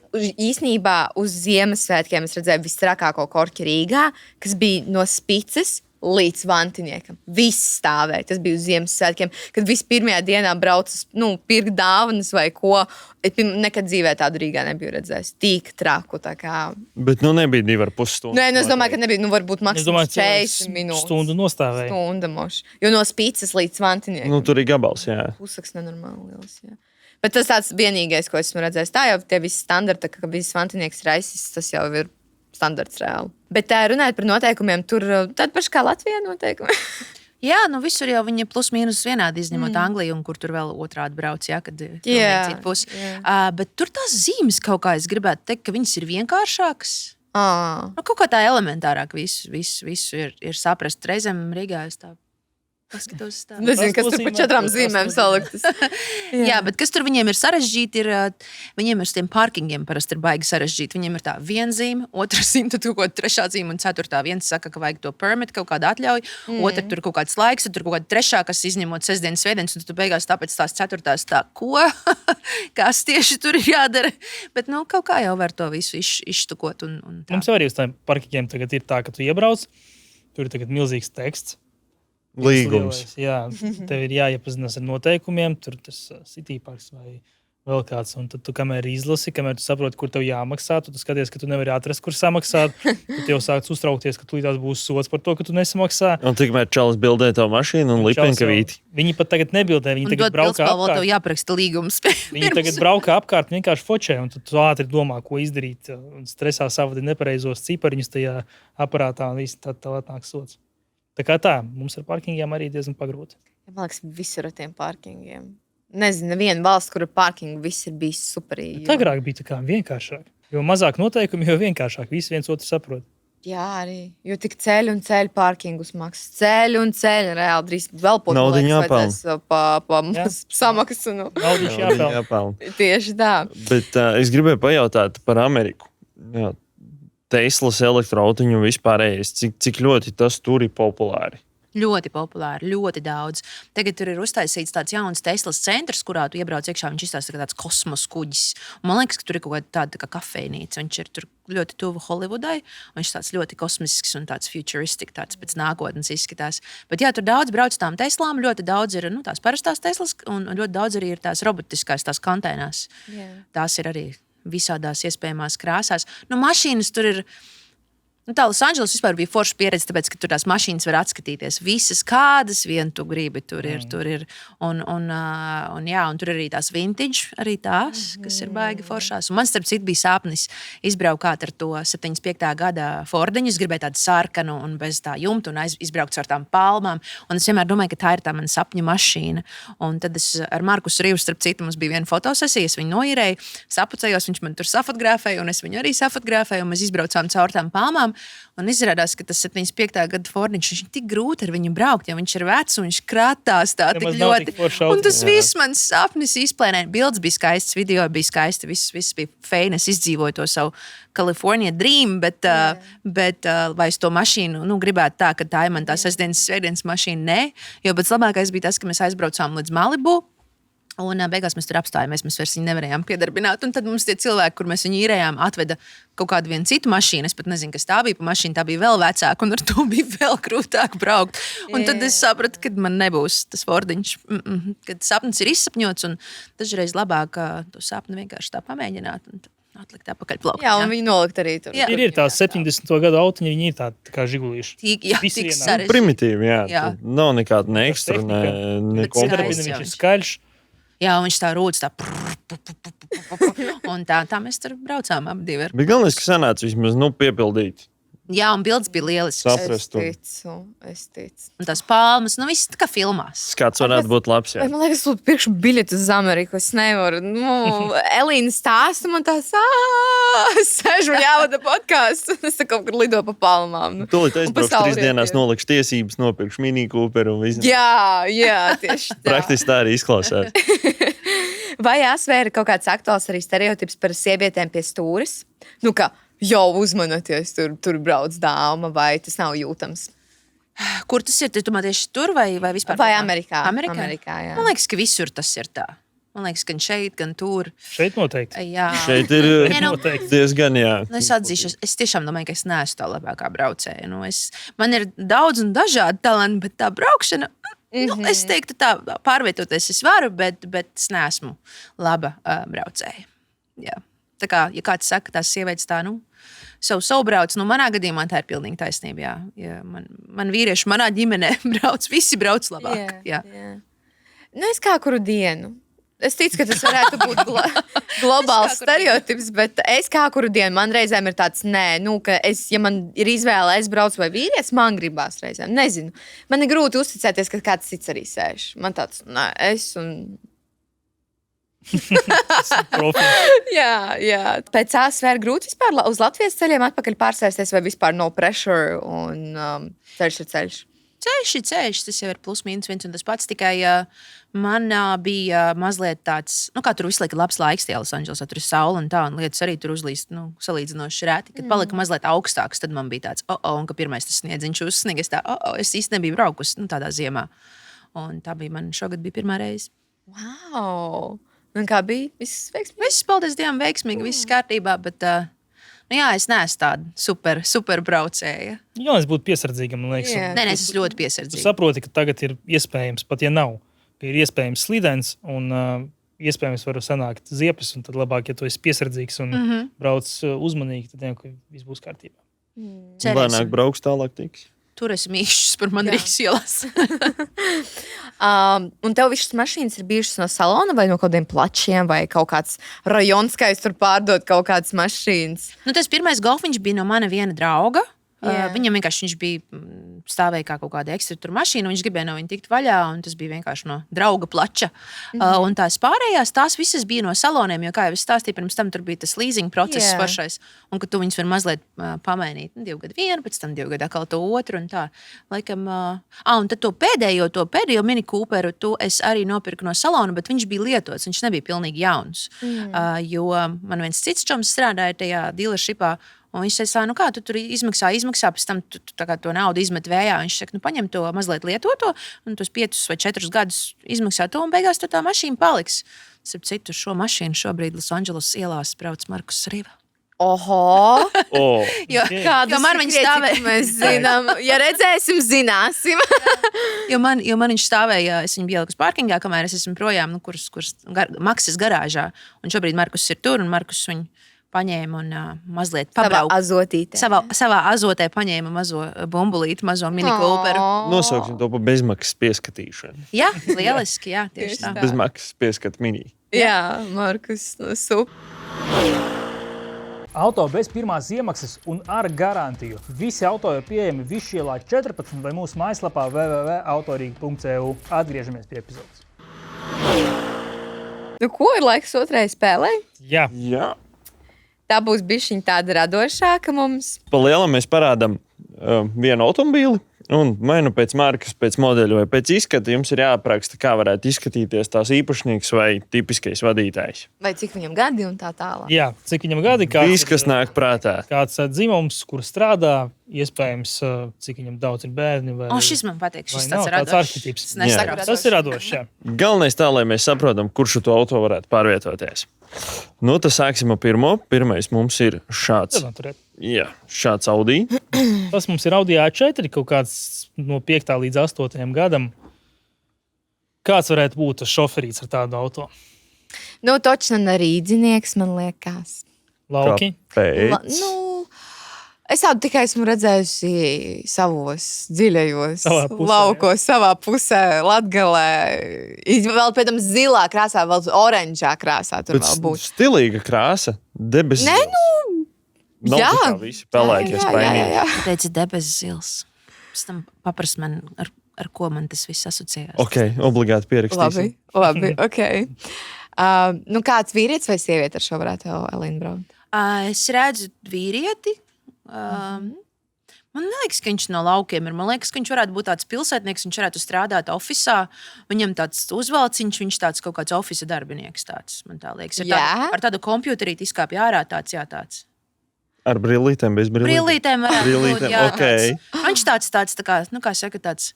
C: īsnībā uz Ziemassvētkiem es redzēju visstrakāko korķi Rīgā, kas bija no Spicas līdz Vantiniekam. Viss stāvēja. Tas bija uz Ziemassvētkiem, kad visi pirmajā dienā braucas, pirkt dāvanas vai ko. Es nekad dzīvē tādu Rīgā nebiju redzējis. Tik traku, tā kā.
D: Bet nebija 2,5 stundas.
C: Nē, es domāju, ka nebija, varbūt maksimums 40 minūtes.
B: Stundu nostāvēja.
C: Stunda moši. Jo no Spicas līdz Vantiniekam.
D: Tur ir gabals, jā.
C: Pusaks nenormāli liels, jā. Bet tas tāds vienīgais, ko esmu redzējis. Tā jau tie visi standarti, ka viss Vantinieks raisis, tas jau ir standarts reāli. Bet runājot par noteikumiem, tur tādi paši kā Latvijā noteikumi.
A: Jā, visur jau viņi plus mīnus vienādi, izņemot Angliju, un kur tur vēl otrādi brauc, kad ir cita puse. Bet tur tās zīmes kaut kā es gribētu teikt, ka viņas ir vienkāršākas. Kaut kā tā elementārāk visu ir saprast. Reizēm Rīgā es tā paskatos tā.
C: Nezinu, kas tur pa 4 zīmēm saliktas.
A: Jā, bet kas tur viņiem ir sarežģīti, viņiem ir tiem parkingiem parasti ir baigi sarežģīti. Viņiem ir tā viena zīme, otra zīme, tad kaut kāda trešā zīme un ceturtā. Viens saka, ka vajag to permit, kaut kādu atļauju, otra tur kaut kāds laiks, tad tur kaut kāda trešā, kas izņemot sestdienas, svētdienas, un tu beigās tāpēc tās ceturtās tā, ko? Kas tieši tur ir jādara? Bet, kaut kā jau var to visu izštukot un tā.
B: Mums arī uz tādiem parkingiem tagad ir tā, ka tu iebrauc, tur ir tagad milzīgs teksts.
D: Līgums.
B: Jā, tev ir jāiepazinās ar noteikumiem, tur tas City Parks vai vēl kāds. Un tad tu, kamēr izlasi, kamēr tu saproti, kur tev jāmaksā, tu skaties, ka tu nevari atrast, kur samaksāt. Tad jau sāc uztraukties, ka tūlītās būs sots par to, ka tu nesamaksā.
D: Un tikmēr čalis bildē tavu mašīnu un lipenkavīti.
B: Viņi pat tagad nebildē, viņi tagad braukā apkārt.
A: Tev jāpraksta līgums.
B: Viņi tagad braukā apkārt vienkārši fočē, un tu ātri domā, ko izdarīt. Un stresā savadi nepareizos cipariņus tajā aparātā, un viss tad atnāk sots. Tā kā tā, mums ar parkingiem arī diezgan pagrūti.
C: Man liekas, visur ar tiem parkingiem. Nezinu, neviena valsts, kur ar parkingu viss ir bijis superīgi.
B: Tā agrāk bija tā kā vienkāršāk. Jo mazāk noteikumi, jo vienkāršāk. Visi viens otru saprot.
C: Jā, arī. Jo tik ceļu un ceļu parkingus maksas. Ceļu un ceļu reāli drīz vēl
D: Naudiņu jāpeln.
C: Pa samaksu.
B: Naudiņu
D: jāpeln.
C: Tieši tā.
D: Bet es gribēju pajautāt par Ameriku. Jā. Teslas elektroautiņu vispārējais, cik ļoti tas tur ir populāri.
A: Ļoti populāri, ļoti daudz. Tagad tur ir uztaisīts tāds jauns Teslas centrs, kurā tu iebrauc iekšā. Viņš izstāsta, ka tāds kosmos kuģis. Un man liekas, ka tur ir kaut kāda tāda kā kafejnīca. Viņš ir tur ļoti tuvu Holivudai. Viņš ir tāds ļoti kosmisks un tāds futuristisks, tāds pēc nākotnes izskatās. Bet jā, tur daudz brauc tām Teslām, ļoti daudz ir tās parastās Teslas, un ļoti daudz arī ir tās robotiskās, tās konteinās. Tās ir arī visādās iespējamās krāsās. Mašīnas tur ir. Tā Losandželosā vispār bija forša pieredze, tāpēc, ka tur tās mašīnas var atskatīties. Visas, kādas vien tu gribi, tur ir. Un tur ir arī tās vintage, arī tās, kas ir baigi foršās. Un man, starp citu, bija sapnis izbraukt ar to 75. gada Fordiņu. Es gribēju tādu sarkanu un bez tā jumta un izbraukt ar tām palmām. Un es vienmēr domāju, ka tā ir tā mana sapņu mašīna. Un tad es ar Markusu Rīvu, starp citu, mums bija viena fotosesija, es viņu noīrēju, sapucējos, viņš man tur safotografēja, un es viņu arī safotografēju, un mēs izbraucām caur tām palmām. Un izrādās, ka tas 75. gada Fordiņš, viņš ir tik grūti ar viņu braukt, jo viņš ir vecs un viņš krātās tā tik ļoti. Un tas viss mans sapnis izplēnēja. Bildes bija skaistas, video bija skaisti, viss bija feini. Es izdzīvoju to savu California dream, bet vai es to mašīnu gribētu tā, ka tā ir man tā sestdienas mašīna? Nē, jo pats labākais bija tas, ka mēs aizbraucām līdz Malibu. Un beigās mēs tur apstājāmies, mēs vairs viņu nevarējām piedarbināt. Un tad mums tie cilvēki, kur mēs viņu īrējām, atveda kaut kādu vienu citu mašīnu. Es pat nezinu, kas tā bija pa mašīnu, tā bija vēl vecāka, un ar to bija vēl grūtāk braukt. Un tad es sapratu, ka man nebūs tas Fordiņš, kad sapnis ir izsapņots, un dažreiz labāk to sapni vienkārši tā pamēģināt. Un atlikt atpakaļ plaukt.
C: Jā, un viņi nolikt arī tur.
B: Ir tās 70. gadu autiņi, viņi ir tādi kā žigulīši.
A: Tik sarežģīti.
D: Primitīvi, jā. Nav nekāda ne ekstra, ne
B: Kodarbina, viņš ir skaļš.
A: Jā, un viņš tā rūc tā. Un tā mēs tur braucām ap divi.
D: Bet galvenais, ka sanāca vismaz piepildīt.
A: Jā, un bildes bija lielisks.
D: Saprast.
C: Es ticu.
A: Un tās palmas, viss tā kā filmās.
D: Skats varētu būt labs, jā.
C: Man liekas, lūdzu, pirkšu biļeti uz Ameriku. Es nevaru. Elīna stāsta man tās, sēžu un jāvada podkāstu. Es tā kaut kur lido pa palmām.
D: Tūlīt aizbraukšu 3 dienās, nolikšu tiesības, nopirkšu Mini Cooperu un visu.
C: Jā, tieši tā.
D: Praktiski tā arī izklausās.
C: Vai jāsvēra kaut kāds aktuāls arī stereotips par sievietēm pie stūres? Kā jau uzmanaties, tur brauc dāma, vai tas nav jūtams?
A: Kur tas ir? Tu man tieši tur vai vispār?
C: Vai Amerikā?
A: Amerikā, jā. Man liekas, ka visur tas ir tā. Man liekas, gan šeit, gan tur.
B: Šeit noteikti.
A: Jā.
D: Šeit ir diezgan, jā.
A: Es atzīšu, es tiešām domāju, ka es neesmu tā labākā braucēja. Man ir daudz un dažādi talanti, bet tā braukšana, es teiktu tā, pārvietoties es varu, bet es neesmu laba braucēja. Jā. Tā kā, ja kāds saka, tās sievietes tā, savu brauc, manā gadījumā tā ir pilnīgi taisnība, jā. Man vīrieši manā ģimenē brauc, visi brauc labāk. Jā.
C: Es kā kuru dienu. Es ticu, ka tas varētu būt globāls stereotips, bet es kā kuru dienu man reizēm ir tāds, ka ja man ir izvēle, es braucu vai vīrietis, man gribās reizēm. Nezinu. Man ir grūti uzticēties, ka kāds cits arī sēž. Man tāds, es un... jā. Pēc ASV ir grūti vispār uz Latvijas ceļiem atpakaļ pārsēsties vai vispār no pressure un ceļš ir ceļš?
A: Ceļš, tas jau ir plus mīnus viens un tas pats, tikai man bija mazliet tāds, kā tur visu laiku labs laiks tajā Losandželosā, tur ir saule un tā, un lietas arī tur uzlīst, salīdzinoši reti. Kad palika mazliet augstāks, tad man bija tāds, un ka pirmais tas sniedziņš uzsniga, es īsti nebiju braukusi tādā ziemā. Un tā bija man šogad bija pirmā reize.
C: Wow! Un kā bija? Viss veiksmīgi?
A: Viss, paldies Dievam, veiksmīgi, viss kārtībā, bet es neesmu tāda super braucēja.
B: Jā, es būtu piesardzīgam, man liekas.
A: Nē, es esmu ļoti
B: Tu
A: piesardzīga.
B: saproti, ka tagad ir iespējams, pat ja nav, ka ir iespējams slidens un iespējams var sanākt ziepes, un tad labāk, ja tu esi piesardzīgs un brauc uzmanīgi, tad viss būs kārtībā.
D: Lēnāk brauks, tālāk tiks.
A: Tur esmu mīkšķis par mani Rīgas ielas.
C: Un tev visas mašīnas ir bijušas no salona vai no kaut kādiem plačiem vai kaut kāds rajons, kā es tur pārdot kaut kādas mašīnas?
A: Tas pirmais golfiņš bija no mana viena drauga. Viņam vienkārši viņš bija stāvēja kā kaut kāda ekstra tur mašīna, un viņš gribēja no viņa tikt vaļā, un tas bija vienkārši no drauga plača. Un tās pārējās, tās visas bija no saloniem, jo, kā jau es stāstīju, pirms tam tur bija tas leasing process foršais, un ka tu viņus var mazliet pamainīt. 2 gadu vienu, pēc tam 2 gadu atkal to otru, un tā. Laikam, un tad to pēdējo Mini Cooperu es arī nopirku no salona, bet viņš bija lietots, viņš nebija pilnīgi jauns. Jo man viens cits čoms strādāja tajā dealershipā, Un viņš teica, nu kā tu tur izmaksā, pēc tam tu tā kā to naudu izmet vējā. Viņš saka, nu paņem to mazliet lietoto, un tos 5 vai 4 gadus izmaksā to, un beigās tā mašīna paliks. Starp citu, šo mašīnu šobrīd Losandželosas ielās brauc Markus Riva.
C: Oho!
A: Jo,
C: Kamēr viņš stāvēja, mēs zinām, ja redzēsim, zināsim.
A: jo man viņš stāvēja, es viņu ieliku uz parkingā, kamēr es esmu projām, kuras Maksas garāžā. Un šobrīd Markus ir tur, un Markus viņu paņēma un mazliet pabrauka. Savā azotē paņēma mazo bumbulīti, mazo mini Cooperu.
D: Nosauksim to par bezmaksas pieskatīšanu.
A: Jā, lieliski, jā, tieši tā.
D: Bezmaksas pieskat mini.
C: Jā, Markus, super.
B: Auto bez pirmās iemaksas un ar garantiju. Visi auto ir pieejami Višķielā 14 vai mūsu mājaslapā www.autorīga.eu. Atgriežamies pie epizodes.
C: Nu, ko ir laiks otrai spēlē?
B: Jā.
C: Tā būs bišķiņa tāda radošāka mums.
D: Pa lielam mēs parādām vienu automobīli. Un vai nu pēc markas, pēc modeļa vai pēc izskata jums ir jāapraksta, kā varētu izskatīties tās īpašnieks vai tipiskais vadītājs.
C: Vai cik viņam gadi un tā tālāk.
B: Jā, cik viņam gadi?
D: Viss, kas nāk prātā.
B: Kāds dzimums, kur strādā, iespējams, cik viņam daudz ir bērni. Vai,
A: šis man patīk, šis
B: vai
A: tāds
B: nav,
A: radošs.
B: arhetips.
A: Es nesaku
B: Jā, tas ir radošs, jā.
D: Galvenais tā, lai mēs saprotam, kurš to auto varētu pārvietoties. Nu, tad sāksim ar pirmo. Pirmais mums ir šāds. Jā, šāds Audi.
B: Tas mums ir Audi A4, kaut kāds no 5. līdz 8. gadam. Kāds varētu būt tas šoferīts ar tādu auto?
C: Nu, točna rīdzinieks, man liekas.
B: Lauki?
D: Kāpēc?
C: Es tādu tikai esmu redzējusi savos dziļajos
B: Savā pusē,
C: laukos, savā pusē, Latgalē. Vēl pēc tam zilā krāsā, vēl oranžā krāsā tur vēl būs.
D: Stilīga krāsa, debesis. Nav
C: jā.
D: tā kā visi pelēkie spainīgi.
A: Tu teici debesis zils. Pēc tam paprast man, ar ko man tas viss asociējās.
D: Ok, obligāti pierakstīsim.
C: Labi, ok. Nu, kāds vīrietis vai sieviete ar šo varētu Elīna braukt?
A: Es redzu vīrieti. Man liekas, ka viņš no laukiem ir. Man liekas, ka viņš varētu būt tāds pilsētnieks, viņš varētu strādāt ofisā. Viņam tāds uzvalciņš, viņš tāds kaut kāds ofisa darbinieks. Tāds, man tā liekas. Ar tādu kompjuterīti izkāpj ārā tāds, jā, tāds.
D: Ar brillītēm, bez brillītēm?
A: Brillītēm, jā.
D: Okay.
A: Viņš tāds tā kā, nu kā saka, tāds,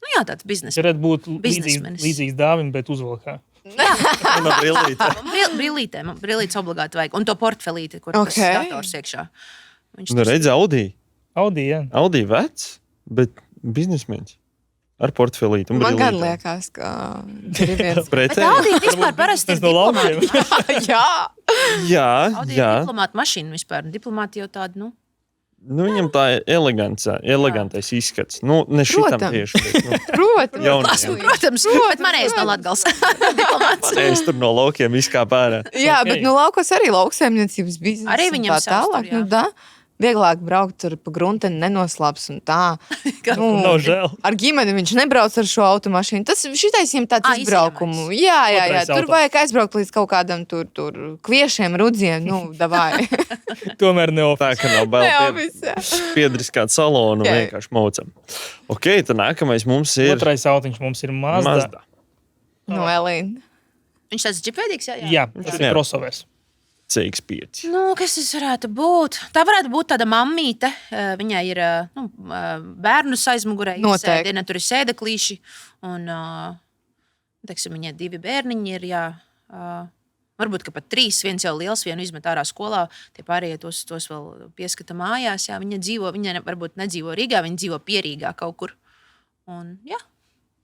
A: nu jā, tāds biznes.
B: Varētu būt
A: Biznesmenis.
B: līdzīgs dāvim, bet uzvalkā.
D: Un ar brillītēm.
A: Brillītes obligāti vajag. Un to portfelīti, kur tas dators iekšā.
D: Nu, redz, Audi.
B: Audi, jā.
D: Audi vecs, bet biznesmenis. Ar portfelīti un
C: Man gan
D: brillītēm.
C: liekas, ka tur ir viens.
A: Bet Audi vispār parasti ir
B: no laukiem.
A: diplomāti.
C: Jā.
A: Audi ir diplomāta mašīna vispār. Diplomāti jau tāda, nu.
D: Nu, viņam tā ir elegantais izskats. Nu, ne šitam
C: Protams.
D: tieši. Bet, nu,
C: Protams.
D: jaunajam.
A: Protams, bet manējais no Latgales. Diplomāts.
D: Es tur no laukiem izkāpu ārā.
C: Jā,
B: Ok.
C: bet nu laukos arī lauksaimniecības biznesa.
A: Arī viņam
C: un tā
A: savs tur,
C: tālāk.
A: jā.
C: Nu, da. Vieglāk braukt tur pa grunteni, nenoslāps un tā.
B: Nav žēl.
C: Ar ģimeni viņš nebrauc ar šo automašīnu. Tas šitais viņam tāds izbraukumu. Jā.
B: Otrais
C: Tur
B: auto.
C: vajag aizbraukt līdz kaut kādam tur kviešiem, rudziem. Nu, davai.
B: Tomēr ne
D: Tā,
B: ofis.
D: ka nav bail
C: Neoficiāli.
D: piedris kādu salonu un
C: Jā.
D: vienkārši maucam. Ok, tad nākamais mums ir
B: Otrais autiņš mums ir Mazda.
D: Mazda.
C: Nu, Elīna.
A: Viņš tāds džipēdīgs, jā.
B: Jā, tas ir
D: Jā.
B: crossovers.
D: CX5.
A: Nu, kas tas varētu būt? Tā varētu būt tāda mammīte. Viņai ir bērnus aizmugurē.
C: Noteikti.
A: Sēdina, tur ir sēdeklīši. Un, teiksim, viņai 2 bērniņi ir, jā. Varbūt, ka pat 3, viens jau liels, vienu izmet ārā skolā. Tie pārējie tos vēl pieskata mājās. Jā. Viņa varbūt nedzīvo Rīgā, viņa dzīvo Pierīgā kaut kur. Un, jā.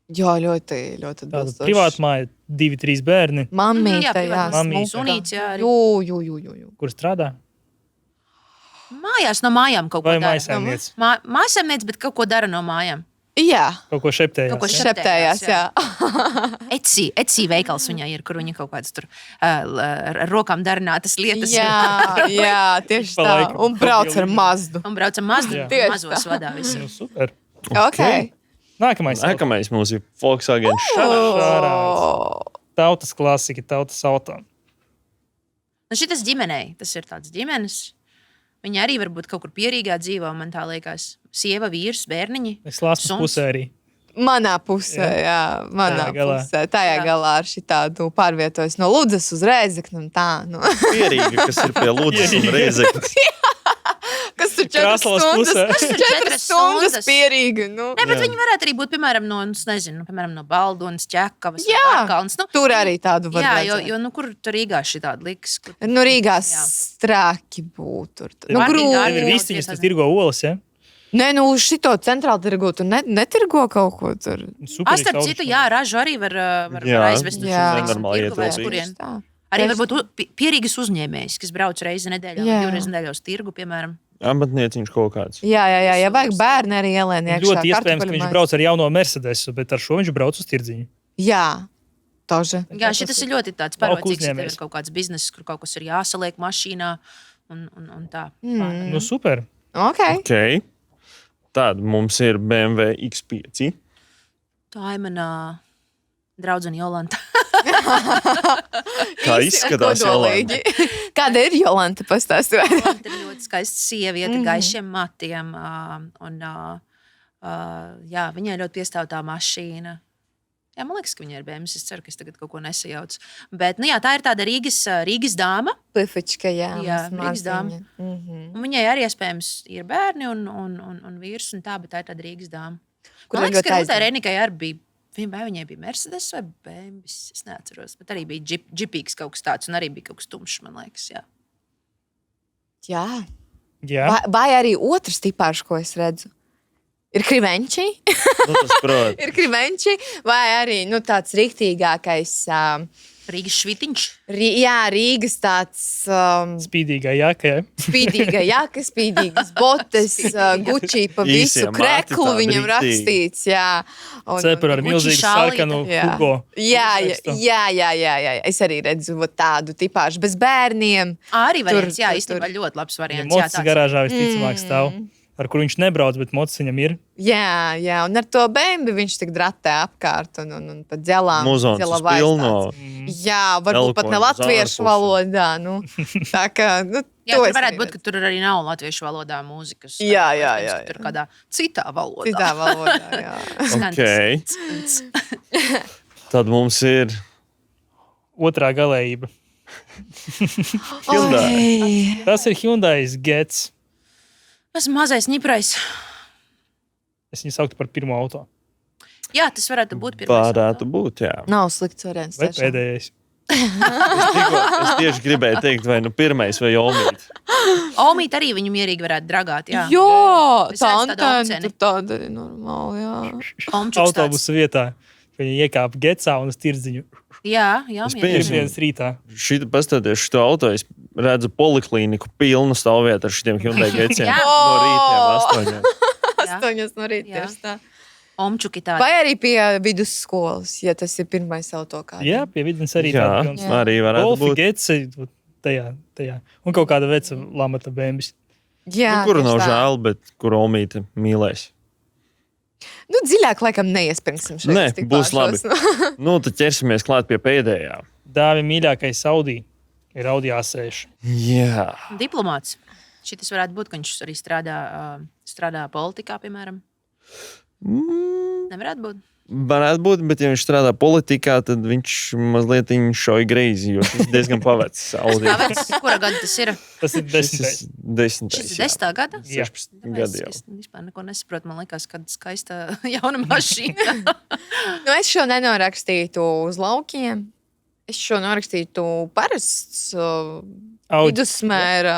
C: Jā, ļoti, ļoti
B: Tāda
C: atbilstoši.
B: privāta māja, 2-3 bērni,
C: Mammīte, jā.
A: privātās
B: Mammīte.
A: sunītes, jā. Arī.
C: Jū.
B: kur strādā.
A: Mājās no mājām kaut ko
B: Vai
A: dara.
B: mājasēmniece.
A: Mājasēmniece, bet kaut ko dara no mājām.
C: Jā,
B: Kaut ko šeptējās.
A: Kaut ko
B: jā.
C: šeptējās, jā.
A: Etsy veikals viņai ir, kur viņa kaut kādas tur ar rokām darinātas lietas.
C: Jā, tieši
B: Pa
C: tā.
B: laikam.
C: Un brauc ar Mazdu.
A: Un braucam Mazdu,
B: Jā.
C: Tieši
A: mazos vadā visu.
B: Nu, super.
C: Ok.
B: Nākamais.
D: Nākamais mums ir Volkswagen
B: Šarāns. Tautas klasika, tautas auto.
A: Nu, šitas ģimenei, tas ir tāds ģimenes. Viņa arī varbūt kaut kur Pierīgā dzīvo, man tā liekas. Sieva, vīrs, bērniņi.
B: Es lāsmas
A: Suns.
B: pusē arī.
C: Manā pusē, jā. Manā
B: Tajā galā.
C: pusē. Tajā
A: Jā.
C: galā ar šitādu pārvietojas no Ludzas uz Rēzekni un tā. Nu.
D: Pierīga, kas ir pie Lūdzes un Rēzeknes.
B: Krāslavas pusē.
C: 4 stundas pierīgi. Nu.
A: Nē, bet viņi varētu arī būt, piemēram, no Baldonas, Ķekavas,
C: Jā.
A: Kalns. Nu,
C: Tur arī tādu var
A: jā,
C: redzēt.
A: jo kur tur Rīgā šī tāda liks?
C: Nu, Rīgā
A: Jā.
C: strāki būtu. Nu,
A: Vārtīgi
C: grūti.
A: dārgi.
B: Tev ir vistiņas, tas tirgo olas, ja?
C: Nē, nu, šito centrāli tirgo, tu netirgo kaut ko tur.
B: Superīgs
A: Starp citu, jā, ražu arī var
D: Jā,
A: aizvest.
C: jā.
D: Nenormāli
A: Tirgu vai
D: ietilpīgi.
A: kurien.
C: Tā.
A: Arī varbūt pierīgas uzņēmējs, kas brauc reizi nedēļā,
C: Jā.
A: vai 2 reizes nedēļā uz tirgu, piemēram.
D: Amatnieciņš kaut kāds.
C: Jā, ja vajag bērni arī ielēni iekšā.
B: Ļoti iespējams, ka
C: kartupeļu
B: viņš
C: maisu.
B: brauc ar jauno Mercedesu, bet ar šo viņš brauc uz tirdziņu.
C: Jā, toži.
A: Jā, šis ir ļoti tāds
B: Lauku
A: parocīgs, ja tev
B: uzņēmējs.
A: ir kaut kāds bizness, kur kaut kas ir jāsaliek mašīnā un tā.
B: Nu, super.
C: Ok.
D: Okay. Tad mums ir BMW X5.
A: Tā ir manā draudzene Jolanta.
D: Kā izskatās
C: Kodolīgi. Kāda ir Jolanta pastāstīt?
A: Jolanta ir ļoti skaista sieviete, gaišiem matiem. Jā, viņai ļoti piestāv tā mašīna. Jā, man liekas, ka viņa ir bēmas. Es ceru, ka es tagad kaut ko nesajaucu. Bet jā, tā ir tāda Rīgas dāma.
C: Pifička, jā.
A: Jā,
C: mums
A: Rīgas dāma.
C: maziņa.
A: Un viņai arī iespējams ir bērni un vīrs, un tā, bet tā ir tāda Rīgas dāma.
C: Kur
A: Man liekas,
C: ļoti
A: ka Rūtai
C: aizņem.
A: Renikai arī bija. Vai viņai bija Mercedes vai BMW? Es neatceros. Bet arī bija džipīgs kaut kas tāds, un arī bija kaut kas tumšs, man liekas. Jā.
C: Jā.
B: Jā.
C: Vai arī otrs tipāžs, ko es redzu? Ir krivenči,
D: Nu, tas, protams,
C: ir krivenči, vai arī tāds rīktīgākais,
A: Rīgas švitiņš.
C: jā, Rīgas tāds
B: Spīdīgā jāka, ja?
C: spīdīga jaka, spīdīgas botes, Gucci pa visu
D: Īsie mati
C: kreklu
D: tādi
C: viņam
D: riktīgi.
C: rakstīts, jā.
B: Cepur ar
A: Gucci
B: milzīgu
A: šālīte.
B: sarkanu
C: Jā.
B: Hugo.
C: Jā. Es arī redzu tādu tipāžu bez bērniem.
A: Arī variants, jā,
C: tur.
A: īstenībā ļoti labs
B: Ja
A: variants. Jā,
B: mocis garāžā visticamāk stāv, ar kur viņš nebrauc, bet mocis viņam ir.
C: Jā, un ar to bēnbi viņš tik dratē apkārt un pa dzelām.
D: muzons
C: dzela
D: uz pilno.
C: vaistāts. Jā, varbūt pat ne
D: Elkoņu uz
C: latviešu
D: ārpusi.
C: valodā. Nu, tā kā,
A: Jā,
C: to
A: tur
C: es
A: varētu
C: arī
A: būt, ka tur arī nav latviešu valodā mūzikas.
C: Jā,
A: Iespējams,
C: jā,
A: ka
C: jā,
A: Tur
C: jā.
A: kādā citā valodā.
C: citā valodā. Jā.
A: Skan
D: Okay.
A: tas-
D: Tad mums ir
B: Otrā galējība.
D: Hyundai.
C: Oi.
B: Tas ir Hyundai Getz.
A: Tas mazais ņiprais.
B: Es viņu sauktu par pirmo auto.
A: Jā, tas varētu būt pirmais.
D: Varētu būt, jā.
C: Nav slikts variants.
B: Vai
C: tiešām.
B: pēdējais?
D: Es tieši gribēju teikt, vai nu pirmais vai omīt.
A: Omīt arī viņu mierīgi varētu dragāt. Jā,
C: Jā,
A: Es
C: tā
A: redzu tādu
C: antena
A: opciju.
C: tur tāda ir normāla. Jā.
A: Omčuks tāds.
B: Autobusu vietā. Viņi iekāpa Getsā un uz tirdziņu.
A: Jā,
D: Es
A: mierīgi.
D: pieņemu.
B: Pirmdienas rītā.
D: Pastāties šo auto, es redzu poliklīniku pilnu stāvvietu ar šiem Hyundai Getsiem.
A: Jā.
D: No rītiem 8.
A: Jā.
C: 8 no rīta.
A: Jā.
C: tieši tā.
A: Omčuki tādi.
C: Vai arī pie vidusskolas, ja tas ir pirmais auto kādam.
B: Jā, pie vidus arī
D: Jā,
B: tāds.
C: Jā.
D: arī varētu
B: Golfi,
D: būt.
B: Getsi, tajā. Un kaut kāda veca lamata bēmbis.
C: Jā,
D: Kuru
C: tieši
D: nav
C: tā.
D: žēl, bet kuru omīte mīlēs.
C: Nu, dziļāk, laikam, neiespringsim šeit.
D: Nē, būs labi. Nu, tad ķersimies klāt pie pēdējā.
B: Dāvi mīļākais Audi ir Audi A6.
D: Jā.
A: Diplomāts. Šitas varētu būt, ka viņš arī strādā politikā, piemēram. Nevarētu būt.
D: Varētu būt, bet ja viņš strādā politikā, tad viņš mazliet šauj greizi, jo tas ir diezgan pavecs. Audi.
A: Kāpēc? Kura gada tas ir?
B: Tas ir
D: Šis
B: 10.
A: Šis ir
D: ir 10.
A: 10. gada?
B: Jā.
D: 16 gadi jau.
A: Es vispār neko nesaprotu. Man liekas, ka skaista jauna mašīna.
C: Nu, es šo nenorakstītu uz laukiem. Es šo norakstītu parasts vidusmēra.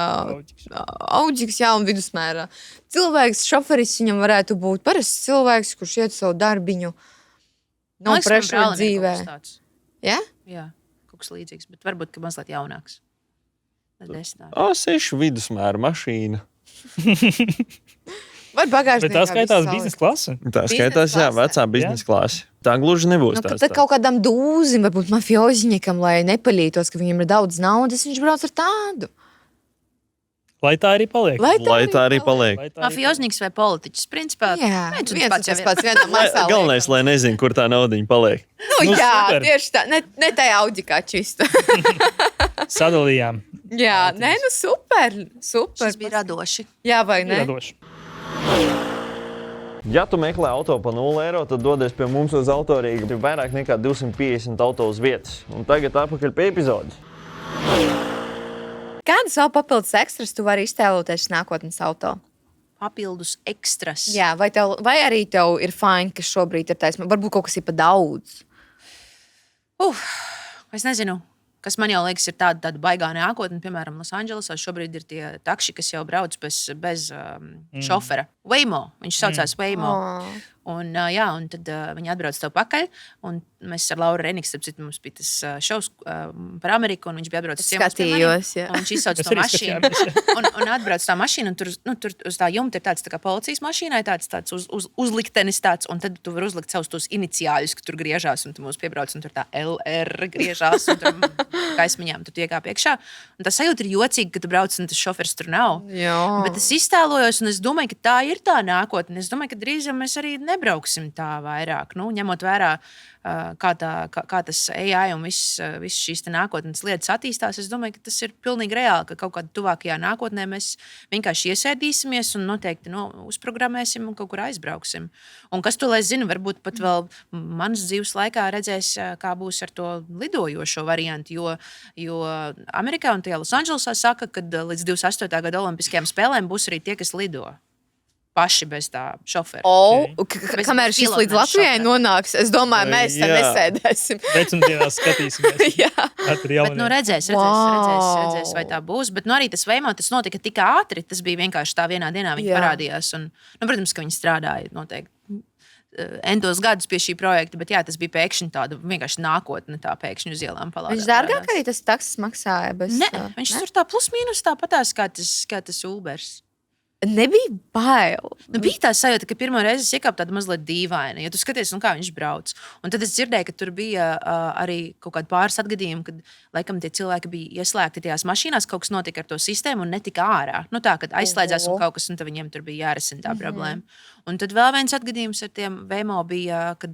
C: Audžiks, jā, un vidusmēra. Cilvēks, šoferis viņam varētu būt parasts cilvēks, kurš iet savu darbiņu. Nav prešera dzīvē. Ja?
A: Jā, kaut kas līdzīgs, bet varbūt, ka mazliet jaunāks. Desmitā.
D: A6 vidusmēra mašīna.
C: Vai bagāžniekā
B: Bet tā skaitās
C: visu
B: biznesa klase.
D: Tā skaitās, jā,
C: klase.
D: vecā biznesa klase. Tā gluži nebūs
C: Nu,
D: tāds.
C: tad kaut kādam dūzim, varbūt mafioziņam, lai nepalītos, ka viņam ir daudz naudas, viņš brauc ar tādu.
B: Lai tā arī paliek.
D: Lai tā arī paliek.
B: Lai tā arī
A: Mafioznieks vai politiķis? Principā,
C: Jā,
A: viens un
C: viens
A: pats
C: tas
A: jau
C: pats vienā masā.
D: Galvenais, lai nezinu, kur tā naudiņa paliek.
C: Nu,
B: Nu,
C: jā,
B: super.
C: tieši tā. Ne tajā auģikā čista.
B: sadalījām.
C: Jā, nē, nu super. Super.
A: šis bija radoši.
C: Jā, vai ne?
B: Radoši.
D: Ja tu meklē auto par 0 eiro, tad dodies pie mums uz Autorīgu. Ir vairāk nekā 250 auto uz vietas. Un tagad atpakaļ pie epizodes.
C: Kādas vēl papildus ekstras tu vari iztēloties nākotnes auto?
A: papildus ekstras.
C: Jā, vai arī tev ir fajn, ka šobrīd ir taisnība? Varbūt kaut kas ir pa daudz.
A: Es nezinu. Kas man jau liekas, ir tāda baigā nākotne, piemēram, Losandželosā šobrīd ir tie taksi, kas jau brauc bez šofera. Waymo, viņš saucās Waymo. Un tad viņi atbrauc tev pakaļ, un mēs ar Lauru Reniks, mums bija tas šovs par Ameriku, un viņš bija atbraucis ciemos pie maniem, un viņš izsauc to mašīnu, un atbrauc tā mašīna, un tur uz tā jumta ir tāds tā kā policijas mašīnai, tāds uzliktenis tāds, un tad tu vari uzlikt savus tos iniciāļus, ka tur griežās, un tu mūs piebrauc, un tur tā LR griežās, un tur gaismiņām tu tiekā piekšā. Un tas sajūta ir jocīgi, ka tu brauc, un tas šofers tur nav.
C: Jā.
A: Bet es iztēlojos, un es domāju, ka tā ir tā nākotne. Es domāju, ka drīz jau mēs arī nebrauksim tā vairāk. Ņemot vērā, kā tas AI un viss šīs nākotnes lietas attīstās, es domāju, ka tas ir pilnīgi reāli, ka kaut kādā tuvākajā nākotnē mēs vienkārši iesēdīsimies un noteikti uzprogrammēsim un kaut kur aizbrauksim. Un kas to lai zina, varbūt pat vēl manas dzīves laikā redzēs, kā būs ar to lidojošo variantu, jo Amerikā un tajā Losandželosā saka, ka līdz 28. gada Olimpiskajām spēlēm būs arī tie, kas lido. Paši bez tā šofera.
C: Kamēr šis līdz Latvijai nonāks, es domāju, mēs te nesēdēsim.
B: Vecumdienās skatīsimies.
C: Jā.
A: Bet redzēs, vai tā būs. Bet arī tas Waymo, tas notika tik ātri, tas bija vienkārši tā vienā dienā viņi parādījās. Un, protams, ka viņi strādāja noteikti entos gadus pie šī projekta, bet jā, tas bija pēkšņi tāda vienkārši nākotne, tā pēkšņi uz ielām palādā.
C: Viņš dārgāk arī tas taksis maksāja?
A: Viņš tur tā plus mīnus tāpatās kā tas Ubers.
C: Nebija bail.
A: Bija tā sajūta, ka pirmo reizi es iekāpu tādu mazliet dīvaini, jo tu skaties, kā viņš brauc. Un tad es dzirdēju, ka tur bija arī kaut kādi pāris atgadījumi, kad laikam tie cilvēki bija ieslēgti tajās mašīnās, kaut kas notika ar to sistēmu un netika ārā. Tā, kad aizslēdzās un kaut kas, un tad viņiem tur bija jārisina tā problēma. Un tad vēl viens atgadījums ar tiem Waymo bija, kad